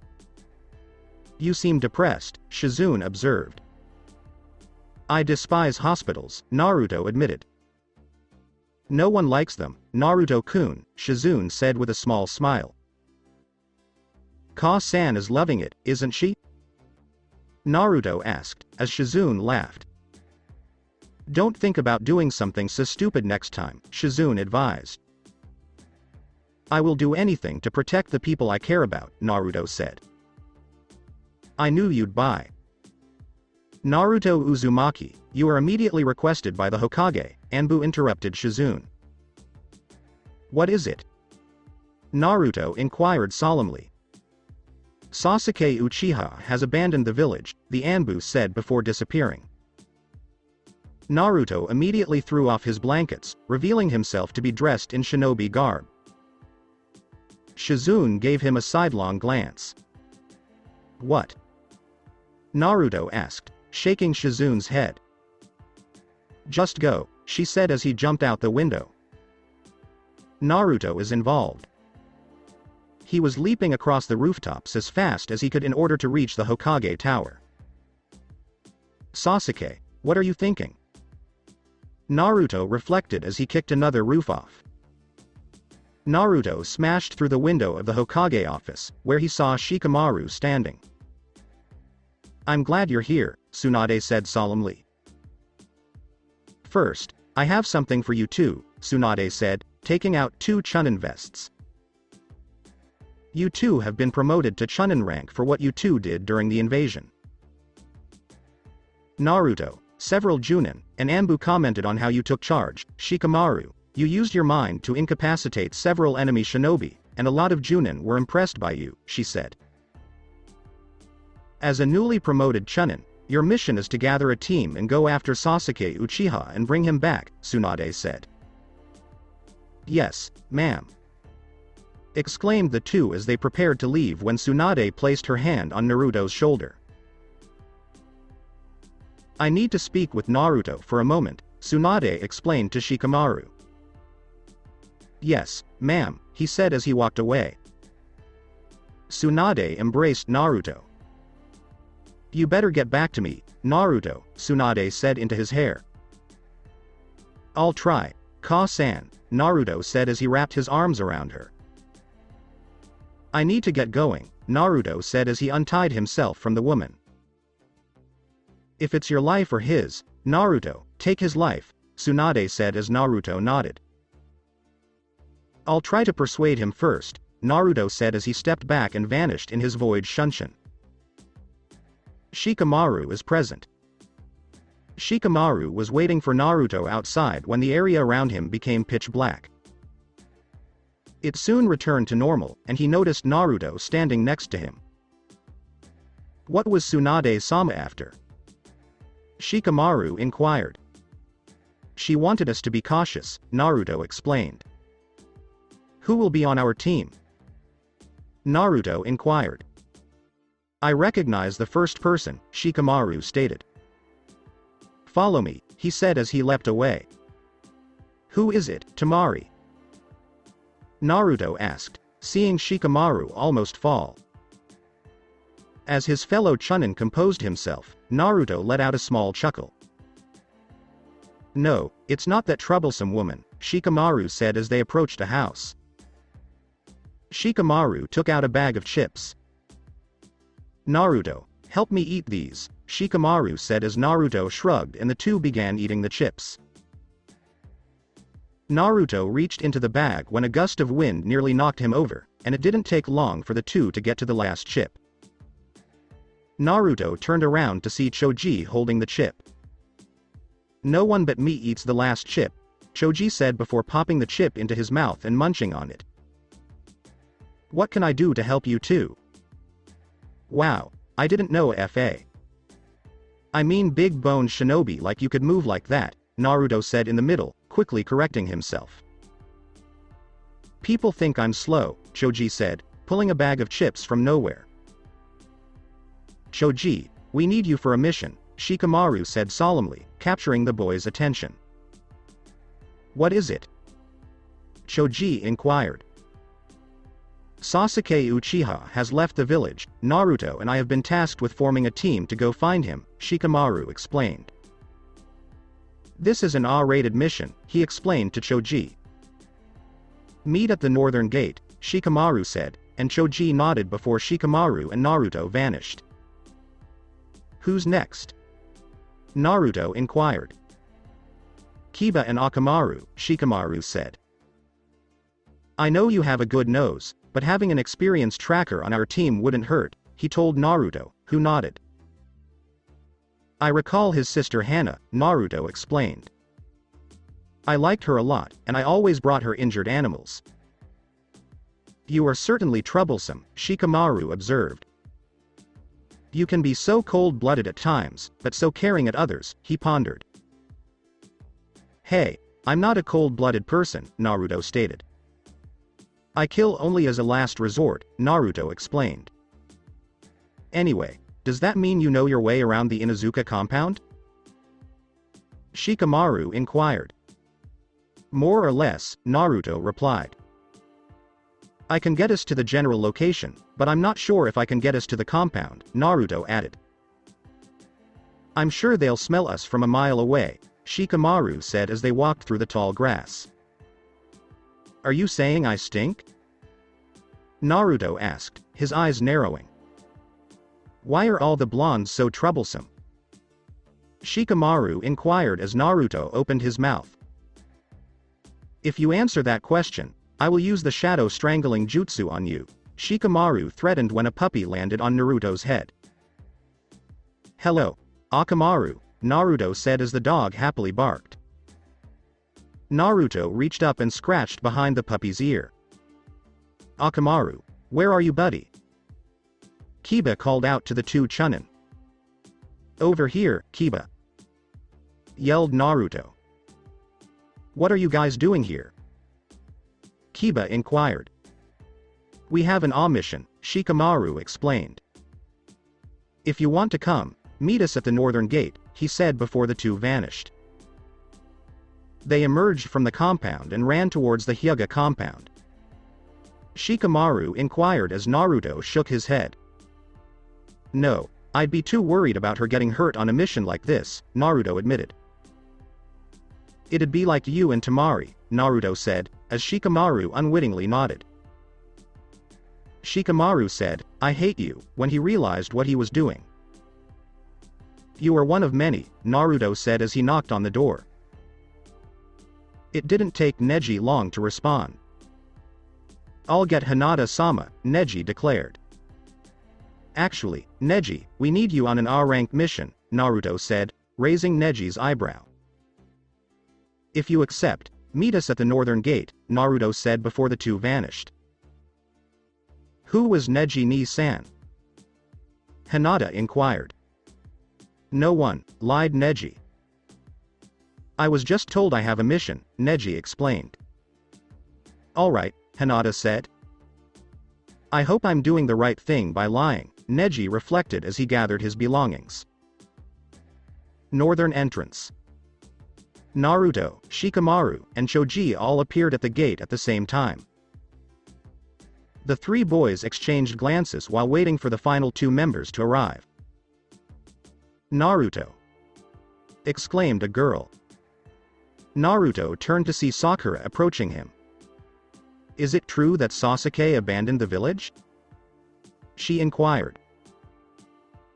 You seem depressed, Shizune observed. I despise hospitals, Naruto admitted. No one likes them, Naruto-kun, Shizune said with a small smile. Ka-san is loving it, isn't she? Naruto asked, as Shizune laughed. Don't think about doing something so stupid next time, Shizune advised. I will do anything to protect the people I care about, Naruto said. I knew you'd buy. Naruto Uzumaki, you are immediately requested by the Hokage, Anbu interrupted Shizune. What is it? Naruto inquired solemnly. Sasuke Uchiha has abandoned the village, the Anbu said before disappearing. Naruto immediately threw off his blankets, revealing himself to be dressed in shinobi garb. Shizune gave him a sidelong glance. What? Naruto asked, shaking Shizune's head. Just go, she said as he jumped out the window. Naruto is involved. He was leaping across the rooftops as fast as he could in order to reach the Hokage tower. Sasuke, what are you thinking? Naruto reflected as he kicked another roof off. Naruto smashed through the window of the Hokage office, where he saw Shikamaru standing. I'm glad you're here, Tsunade said solemnly. First, I have something for you too, Tsunade said, taking out 2 Chunin vests. You two have been promoted to Chunin rank for what you two did during the invasion. Naruto, several Junin, and Anbu commented on how you took charge. Shikamaru, you used your mind to incapacitate several enemy shinobi, and a lot of Junin were impressed by you, she said. As a newly promoted Chunin, your mission is to gather a team and go after Sasuke Uchiha and bring him back, Tsunade said. Yes, ma'am. Exclaimed the two as they prepared to leave when Tsunade placed her hand on Naruto's shoulder. I need to speak with Naruto for a moment, Tsunade explained to Shikamaru. Yes, ma'am, he said as he walked away. Tsunade embraced Naruto. You better get back to me, Naruto, Tsunade said into his hair. I'll try, Ka-san, Naruto said as he wrapped his arms around her. I need to get going, Naruto said as he untied himself from the woman. If it's your life or his, Naruto, take his life, Tsunade said as Naruto nodded. I'll try to persuade him first, Naruto said as he stepped back and vanished in his void shunshin. Shikamaru is present. Shikamaru was waiting for Naruto outside when the area around him became pitch black. It soon returned to normal, and he noticed Naruto standing next to him. What was Tsunade-sama after? Shikamaru inquired. She wanted us to be cautious, Naruto explained. Who will be on our team? Naruto inquired. I recognize the first person, Shikamaru stated. Follow me, he said as he leapt away. Who is it, Tamari? Naruto asked, seeing Shikamaru almost fall. As his fellow Chunin composed himself, Naruto let out a small chuckle. No, it's not that troublesome woman, Shikamaru said as they approached a house. Shikamaru took out a bag of chips. Naruto, help me eat these, Shikamaru said as Naruto shrugged and the two began eating the chips. Naruto reached into the bag when a gust of wind nearly knocked him over, and it didn't take long for the two to get to the last chip. Naruto turned around to see Choji holding the chip. No one but me eats the last chip, Choji said before popping the chip into his mouth and munching on it. What can I do to help you too? Wow, I didn't know FA. I mean big boned shinobi like you could move like that, Naruto said in the middle, quickly correcting himself. People think I'm slow, Choji said, pulling a bag of chips from nowhere. Choji, we need you for a mission, Shikamaru said solemnly, capturing the boy's attention. What is it? Choji inquired. Sasuke Uchiha has left the village, Naruto and I have been tasked with forming a team to go find him, Shikamaru explained. This is an R-rated mission, he explained to Choji. Meet at the northern gate, Shikamaru said, and Choji nodded before Shikamaru and Naruto vanished. Who's next? Naruto inquired. Kiba and Akamaru, Shikamaru said. I know you have a good nose, but having an experienced tracker on our team wouldn't hurt, he told Naruto, who nodded. I recall his sister Hana, Naruto explained. I liked her a lot, and I always brought her injured animals. You are certainly troublesome, Shikamaru observed. You can be so cold-blooded at times, but so caring at others, he pondered. Hey, I'm not a cold-blooded person, Naruto stated. I kill only as a last resort, Naruto explained. Anyway, does that mean you know your way around the Inuzuka compound? Shikamaru inquired. More or less, Naruto replied. I can get us to the general location, but I'm not sure if I can get us to the compound, Naruto added. I'm sure they'll smell us from a mile away, Shikamaru said as they walked through the tall grass. Are you saying I stink? Naruto asked, his eyes narrowing. Why are all the blondes so troublesome? Shikamaru inquired as Naruto opened his mouth. If you answer that question, I will use the shadow strangling jutsu on you, Shikamaru threatened when a puppy landed on Naruto's head. Hello, Akamaru, Naruto said as the dog happily barked. Naruto reached up and scratched behind the puppy's ear. Akamaru, where are you, buddy? Kiba called out to the two Chunin. Over here, Kiba, yelled Naruto. What are you guys doing here? Kiba inquired. We have an mission, Shikamaru explained. If you want to come, meet us at the northern gate, he said before the two vanished. They emerged from the compound and ran towards the Hyuga compound. Shikamaru inquired as Naruto shook his head. No, I'd be too worried about her getting hurt on a mission like this, Naruto admitted. It'd be like you and Temari, Naruto said, as Shikamaru unwittingly nodded. Shikamaru said, I hate you, when he realized what he was doing. You are one of many, Naruto said as he knocked on the door. It didn't take Neji long to respond. I'll get Hinata-sama, Neji declared. Actually, Neji, we need you on an A-rank mission, Naruto said, raising Neji's eyebrow. If you accept, meet us at the northern gate, Naruto said before the two vanished. Who was Neji ni-san? Hinata inquired. No one, lied Neji. I was just told I have a mission, Neji explained. Alright, Hinata said. I hope I'm doing the right thing by lying, Neji reflected as he gathered his belongings. Northern entrance. Naruto, Shikamaru, and Choji all appeared at the gate at the same time. The three boys exchanged glances while waiting for the final two members to arrive. Naruto! Exclaimed a girl. Naruto turned to see Sakura approaching him. Is it true that Sasuke abandoned the village? She inquired.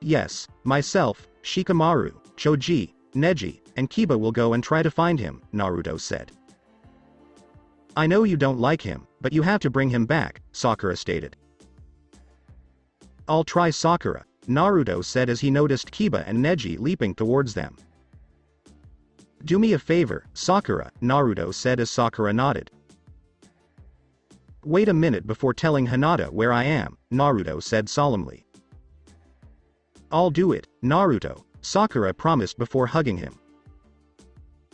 Yes, myself, Shikamaru, Choji, Neji, and Kiba will go and try to find him, Naruto said. I know you don't like him, but you have to bring him back, Sakura stated. I'll try, Sakura, Naruto said as he noticed Kiba and Neji leaping towards them. Do me a favor, Sakura, Naruto said as Sakura nodded. Wait a minute before telling Hinata where I am, Naruto said solemnly. I'll do it, Naruto, Sakura promised before hugging him.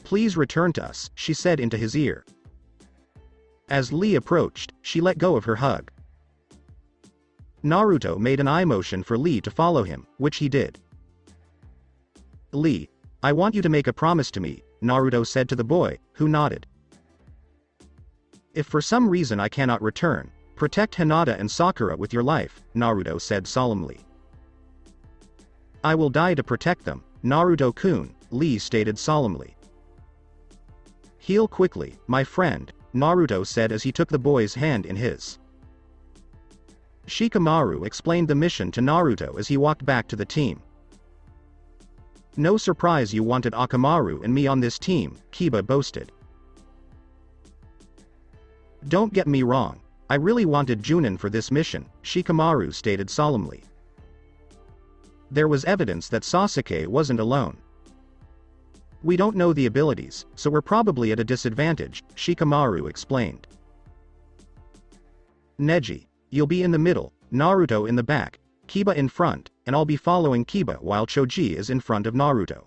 Please return to us, she said into his ear. As Lee approached, she let go of her hug. Naruto made an eye motion for Lee to follow him, which he did. Lee, I want you to make a promise to me, Naruto said to the boy, who nodded. If for some reason I cannot return, protect Hinata and Sakura with your life, Naruto said solemnly. I will die to protect them, Naruto-kun, Lee stated solemnly. Heal quickly, my friend, Naruto said as he took the boy's hand in his. Shikamaru explained the mission to Naruto as he walked back to the team. No surprise you wanted Akamaru and me on this team, Kiba boasted. Don't get me wrong, I really wanted Junin for this mission, Shikamaru stated solemnly. There was evidence that Sasuke wasn't alone. We don't know the abilities, so we're probably at a disadvantage, Shikamaru explained. Neji, you'll be in the middle, Naruto in the back, Kiba in front, and I'll be following Kiba while Choji is in front of Naruto.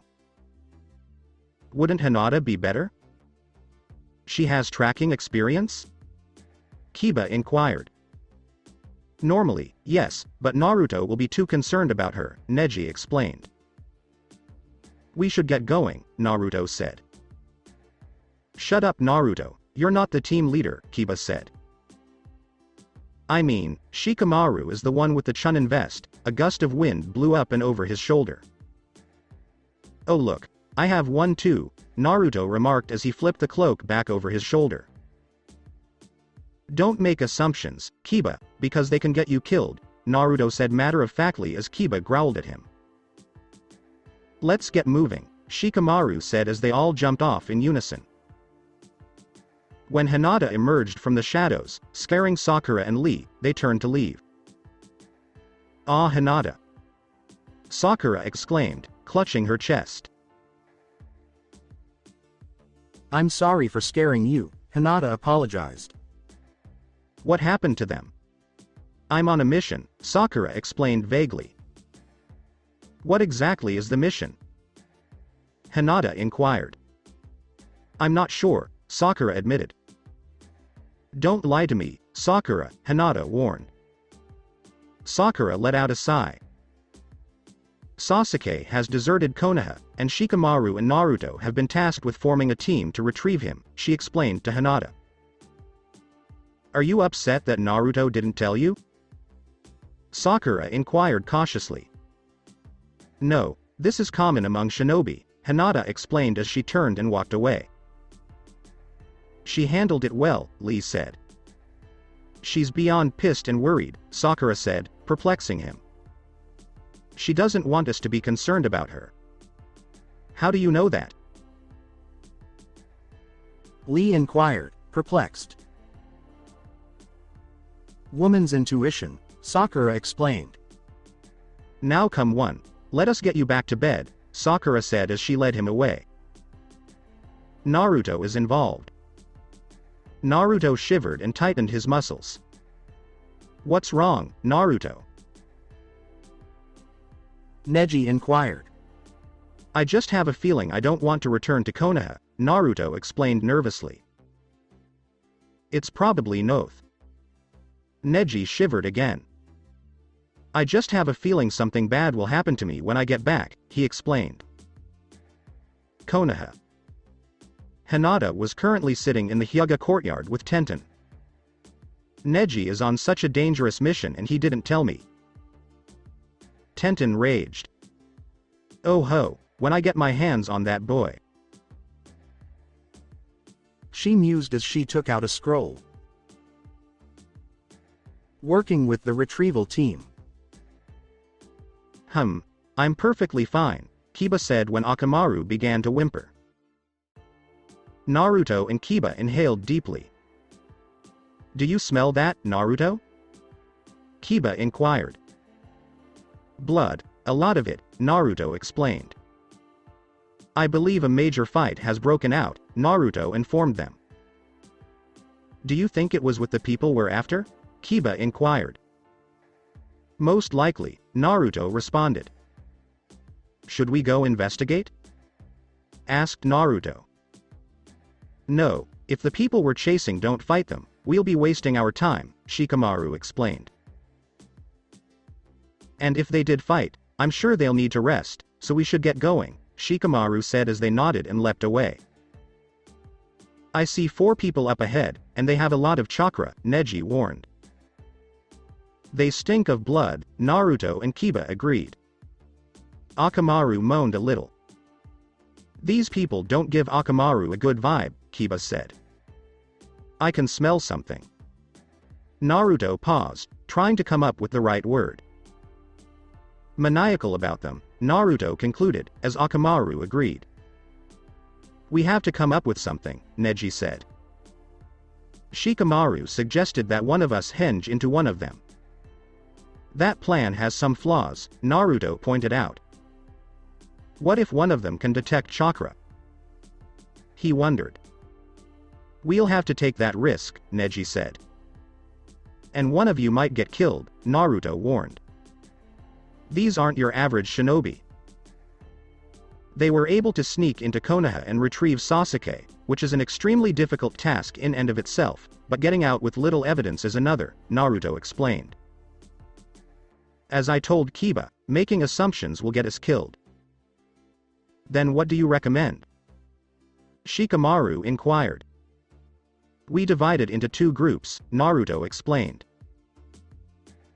Wouldn't Hinata be better? She has tracking experience? Kiba inquired. Normally, yes, but Naruto will be too concerned about her, Neji explained. We should get going, Naruto said. Shut up, Naruto, you're not the team leader, Kiba said. I mean, Shikamaru is the one with the Chunin vest. A gust of wind blew up and over his shoulder. Oh look, I have one too, Naruto remarked as he flipped the cloak back over his shoulder. Don't make assumptions, Kiba, because they can get you killed, Naruto said matter-of-factly as Kiba growled at him. Let's get moving, Shikamaru said as they all jumped off in unison. When Hinata emerged from the shadows, scaring Sakura and Lee, they turned to leave. Ah, Hinata! Sakura exclaimed, clutching her chest. I'm sorry for scaring you, Hinata apologized. What happened to them? I'm on a mission, Sakura explained vaguely. What exactly is the mission? Hinata inquired. I'm not sure, Sakura admitted. Don't lie to me, Sakura, Hinata warned. Sakura let out a sigh. Sasuke has deserted Konoha, and Shikamaru and Naruto have been tasked with forming a team to retrieve him, she explained to Hinata. Are you upset that Naruto didn't tell you? Sakura inquired cautiously. No, this is common among shinobi, Hinata explained as she turned and walked away. She handled it well, Lee said. She's beyond pissed and worried, Sakura said, perplexing him. She doesn't want us to be concerned about her. How do you know that? Lee inquired, perplexed. Woman's intuition, Sakura explained. Now come one, let us get you back to bed, Sakura said as she led him away. Naruto is involved. Naruto shivered and tightened his muscles. What's wrong, Naruto? Neji inquired. I just have a feeling I don't want to return to Konoha, Naruto explained nervously. It's probably Noth. Neji shivered again. I just have a feeling something bad will happen to me when I get back, he explained. Konoha. Hinata was currently sitting in the Hyuga courtyard with Tenten. Neji is on such a dangerous mission and he didn't tell me. Tenten raged. Oh ho, when I get my hands on that boy. She mused as she took out a scroll. Working with the retrieval team. I'm perfectly fine, Kiba said when Akamaru began to whimper. Naruto and Kiba inhaled deeply. Do you smell that, Naruto? Kiba inquired. Blood, a lot of it, Naruto explained. I believe a major fight has broken out, Naruto informed them. Do you think it was with the people we're after? Kiba inquired. Most likely, Naruto responded. Should we go investigate? Asked Naruto. No, if the people we're chasing don't fight them, we'll be wasting our time, Shikamaru explained. And if they did fight, I'm sure they'll need to rest, so we should get going, Shikamaru said as they nodded and leapt away. I see 4 people up ahead, and they have a lot of chakra, Neji warned. They stink of blood, Naruto and Kiba agreed. Akamaru moaned a little. These people don't give Akamaru a good vibe, Kiba said. I can smell something. Naruto paused, trying to come up with the right word. Maniacal about them, Naruto concluded, as Akamaru agreed. We have to come up with something, Neji said. Shikamaru suggested that one of us henge into one of them. That plan has some flaws, Naruto pointed out. What if one of them can detect chakra? He wondered. We'll have to take that risk, Neji said. And one of you might get killed, Naruto warned. These aren't your average shinobi. They were able to sneak into Konoha and retrieve Sasuke, which is an extremely difficult task in and of itself, but getting out with little evidence is another, Naruto explained. As I told Kiba, making assumptions will get us killed. Then what do you recommend? Shikamaru inquired. We divided into 2 groups, Naruto explained.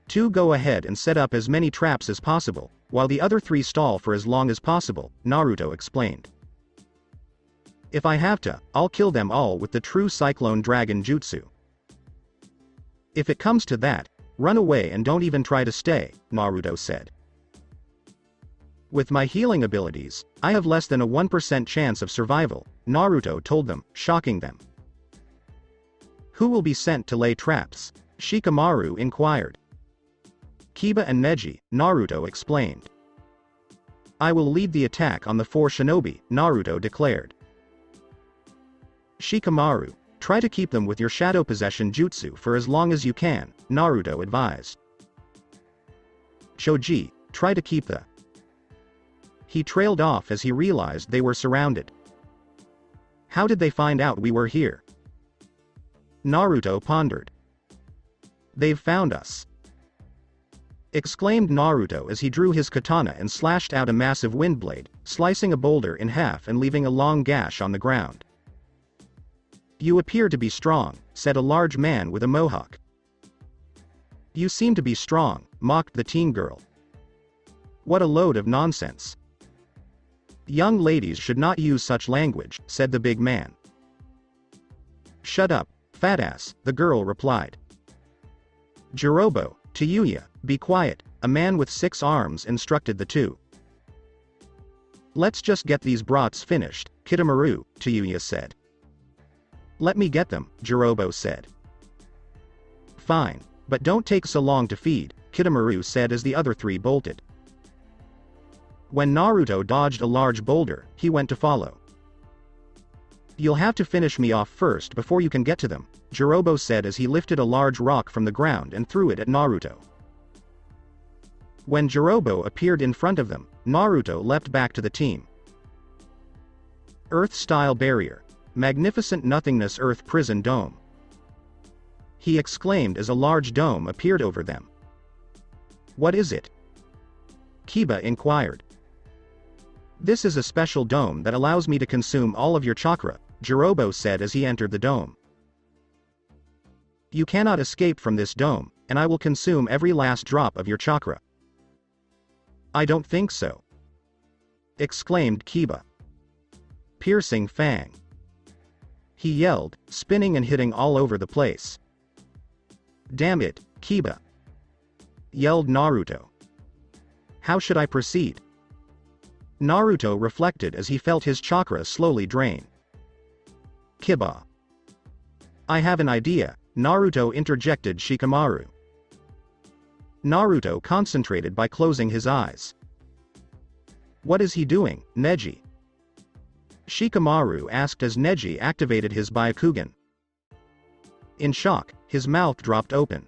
2 go ahead and set up as many traps as possible, while the other 3 stall for as long as possible, Naruto explained. If I have to, I'll kill them all with the true Cyclone Dragon Jutsu. If it comes to that, run away and don't even try to stay, Naruto said. With my healing abilities, I have less than a 1% chance of survival, Naruto told them, shocking them. Who will be sent to lay traps? Shikamaru inquired. Kiba and Neji, Naruto explained. I will lead the attack on the 4 shinobi, Naruto declared. Shikamaru, try to keep them with your shadow possession jutsu for as long as you can, Naruto advised. Choji, try to keep the... He trailed off as he realized they were surrounded. How did they find out we were here? Naruto pondered. They've found us, exclaimed Naruto as he drew his katana and slashed out a massive wind blade, slicing a boulder in half and leaving a long gash on the ground. You appear to be strong, said a large man with a mohawk. You seem to be strong, mocked the teen girl. What a load of nonsense. Young ladies should not use such language, said the big man. Shut up, fat ass, the girl replied. Jirobo, Tayuya, be quiet, a man with 6 arms instructed the 2. Let's just get these brats finished, Kitamaru, Tayuya said. Let me get them, Jirobo said. Fine, but don't take so long to feed, Kitamaru said as the other 3 bolted. When Naruto dodged a large boulder, he went to follow. You'll have to finish me off first before you can get to them, Jirobo said as he lifted a large rock from the ground and threw it at Naruto. When Jirobo appeared in front of them, Naruto leapt back to the team. Earth-style barrier. Magnificent nothingness Earth prison dome. He exclaimed as a large dome appeared over them. What is it? Kiba inquired. This is a special dome that allows me to consume all of your chakra, Jirobo said as he entered the dome. You cannot escape from this dome, and I will consume every last drop of your chakra. I don't think so, exclaimed Kiba. Piercing fang. He yelled, spinning and hitting all over the place. Damn it, Kiba, yelled Naruto. How should I proceed? Naruto reflected as he felt his chakra slowly drain. Kiba. I have an idea, Naruto interjected Shikamaru. Naruto concentrated by closing his eyes. What is he doing, Neji? Shikamaru asked as Neji activated his Byakugan. In shock, his mouth dropped open.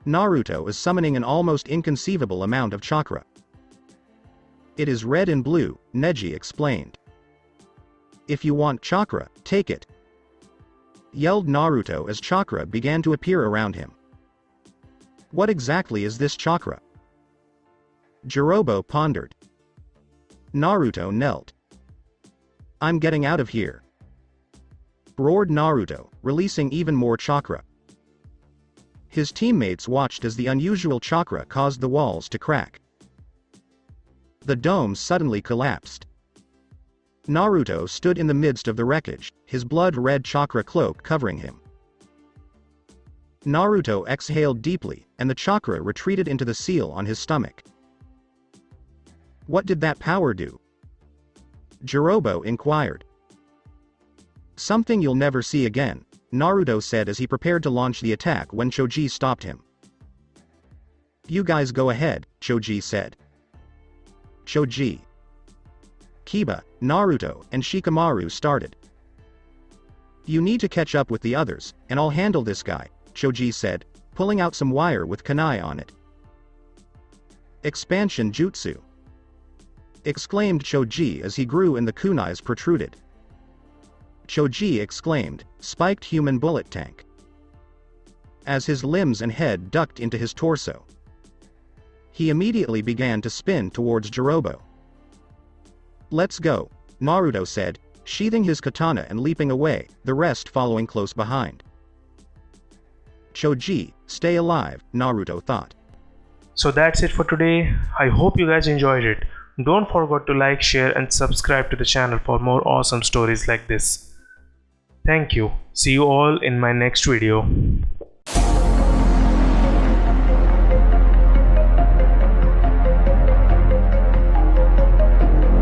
Naruto is summoning an almost inconceivable amount of chakra. It is red and blue, Neji explained. If you want chakra, take it, yelled Naruto as chakra began to appear around him. What exactly is this chakra? Jirobo pondered. Naruto knelt. I'm getting out of here, roared Naruto, releasing even more chakra. His teammates watched as the unusual chakra caused the walls to crack. The dome suddenly collapsed. Naruto stood in the midst of the wreckage, his blood-red chakra cloak covering him. Naruto exhaled deeply, and the chakra retreated into the seal on his stomach. What did that power do? Jirobo inquired. Something you'll never see again, Naruto said as he prepared to launch the attack when Choji stopped him. You guys go ahead, Choji said. Choji, Kiba, Naruto, and Shikamaru started. You need to catch up with the others, and I'll handle this guy, Choji said, pulling out some wire with kunai on it. Expansion jutsu, exclaimed Choji as he grew and the kunais protruded. Choji exclaimed, spiked human bullet tank, as his limbs and head ducked into his torso. He immediately began to spin towards Jirobo. Let's go, Naruto said, sheathing his katana and leaping away, the rest following close behind. Choji, stay alive, Naruto thought. So that's it for today. I hope you guys enjoyed it. Don't forget to like, share and subscribe to the channel for more awesome stories like this. Thank you. See you all in my next video.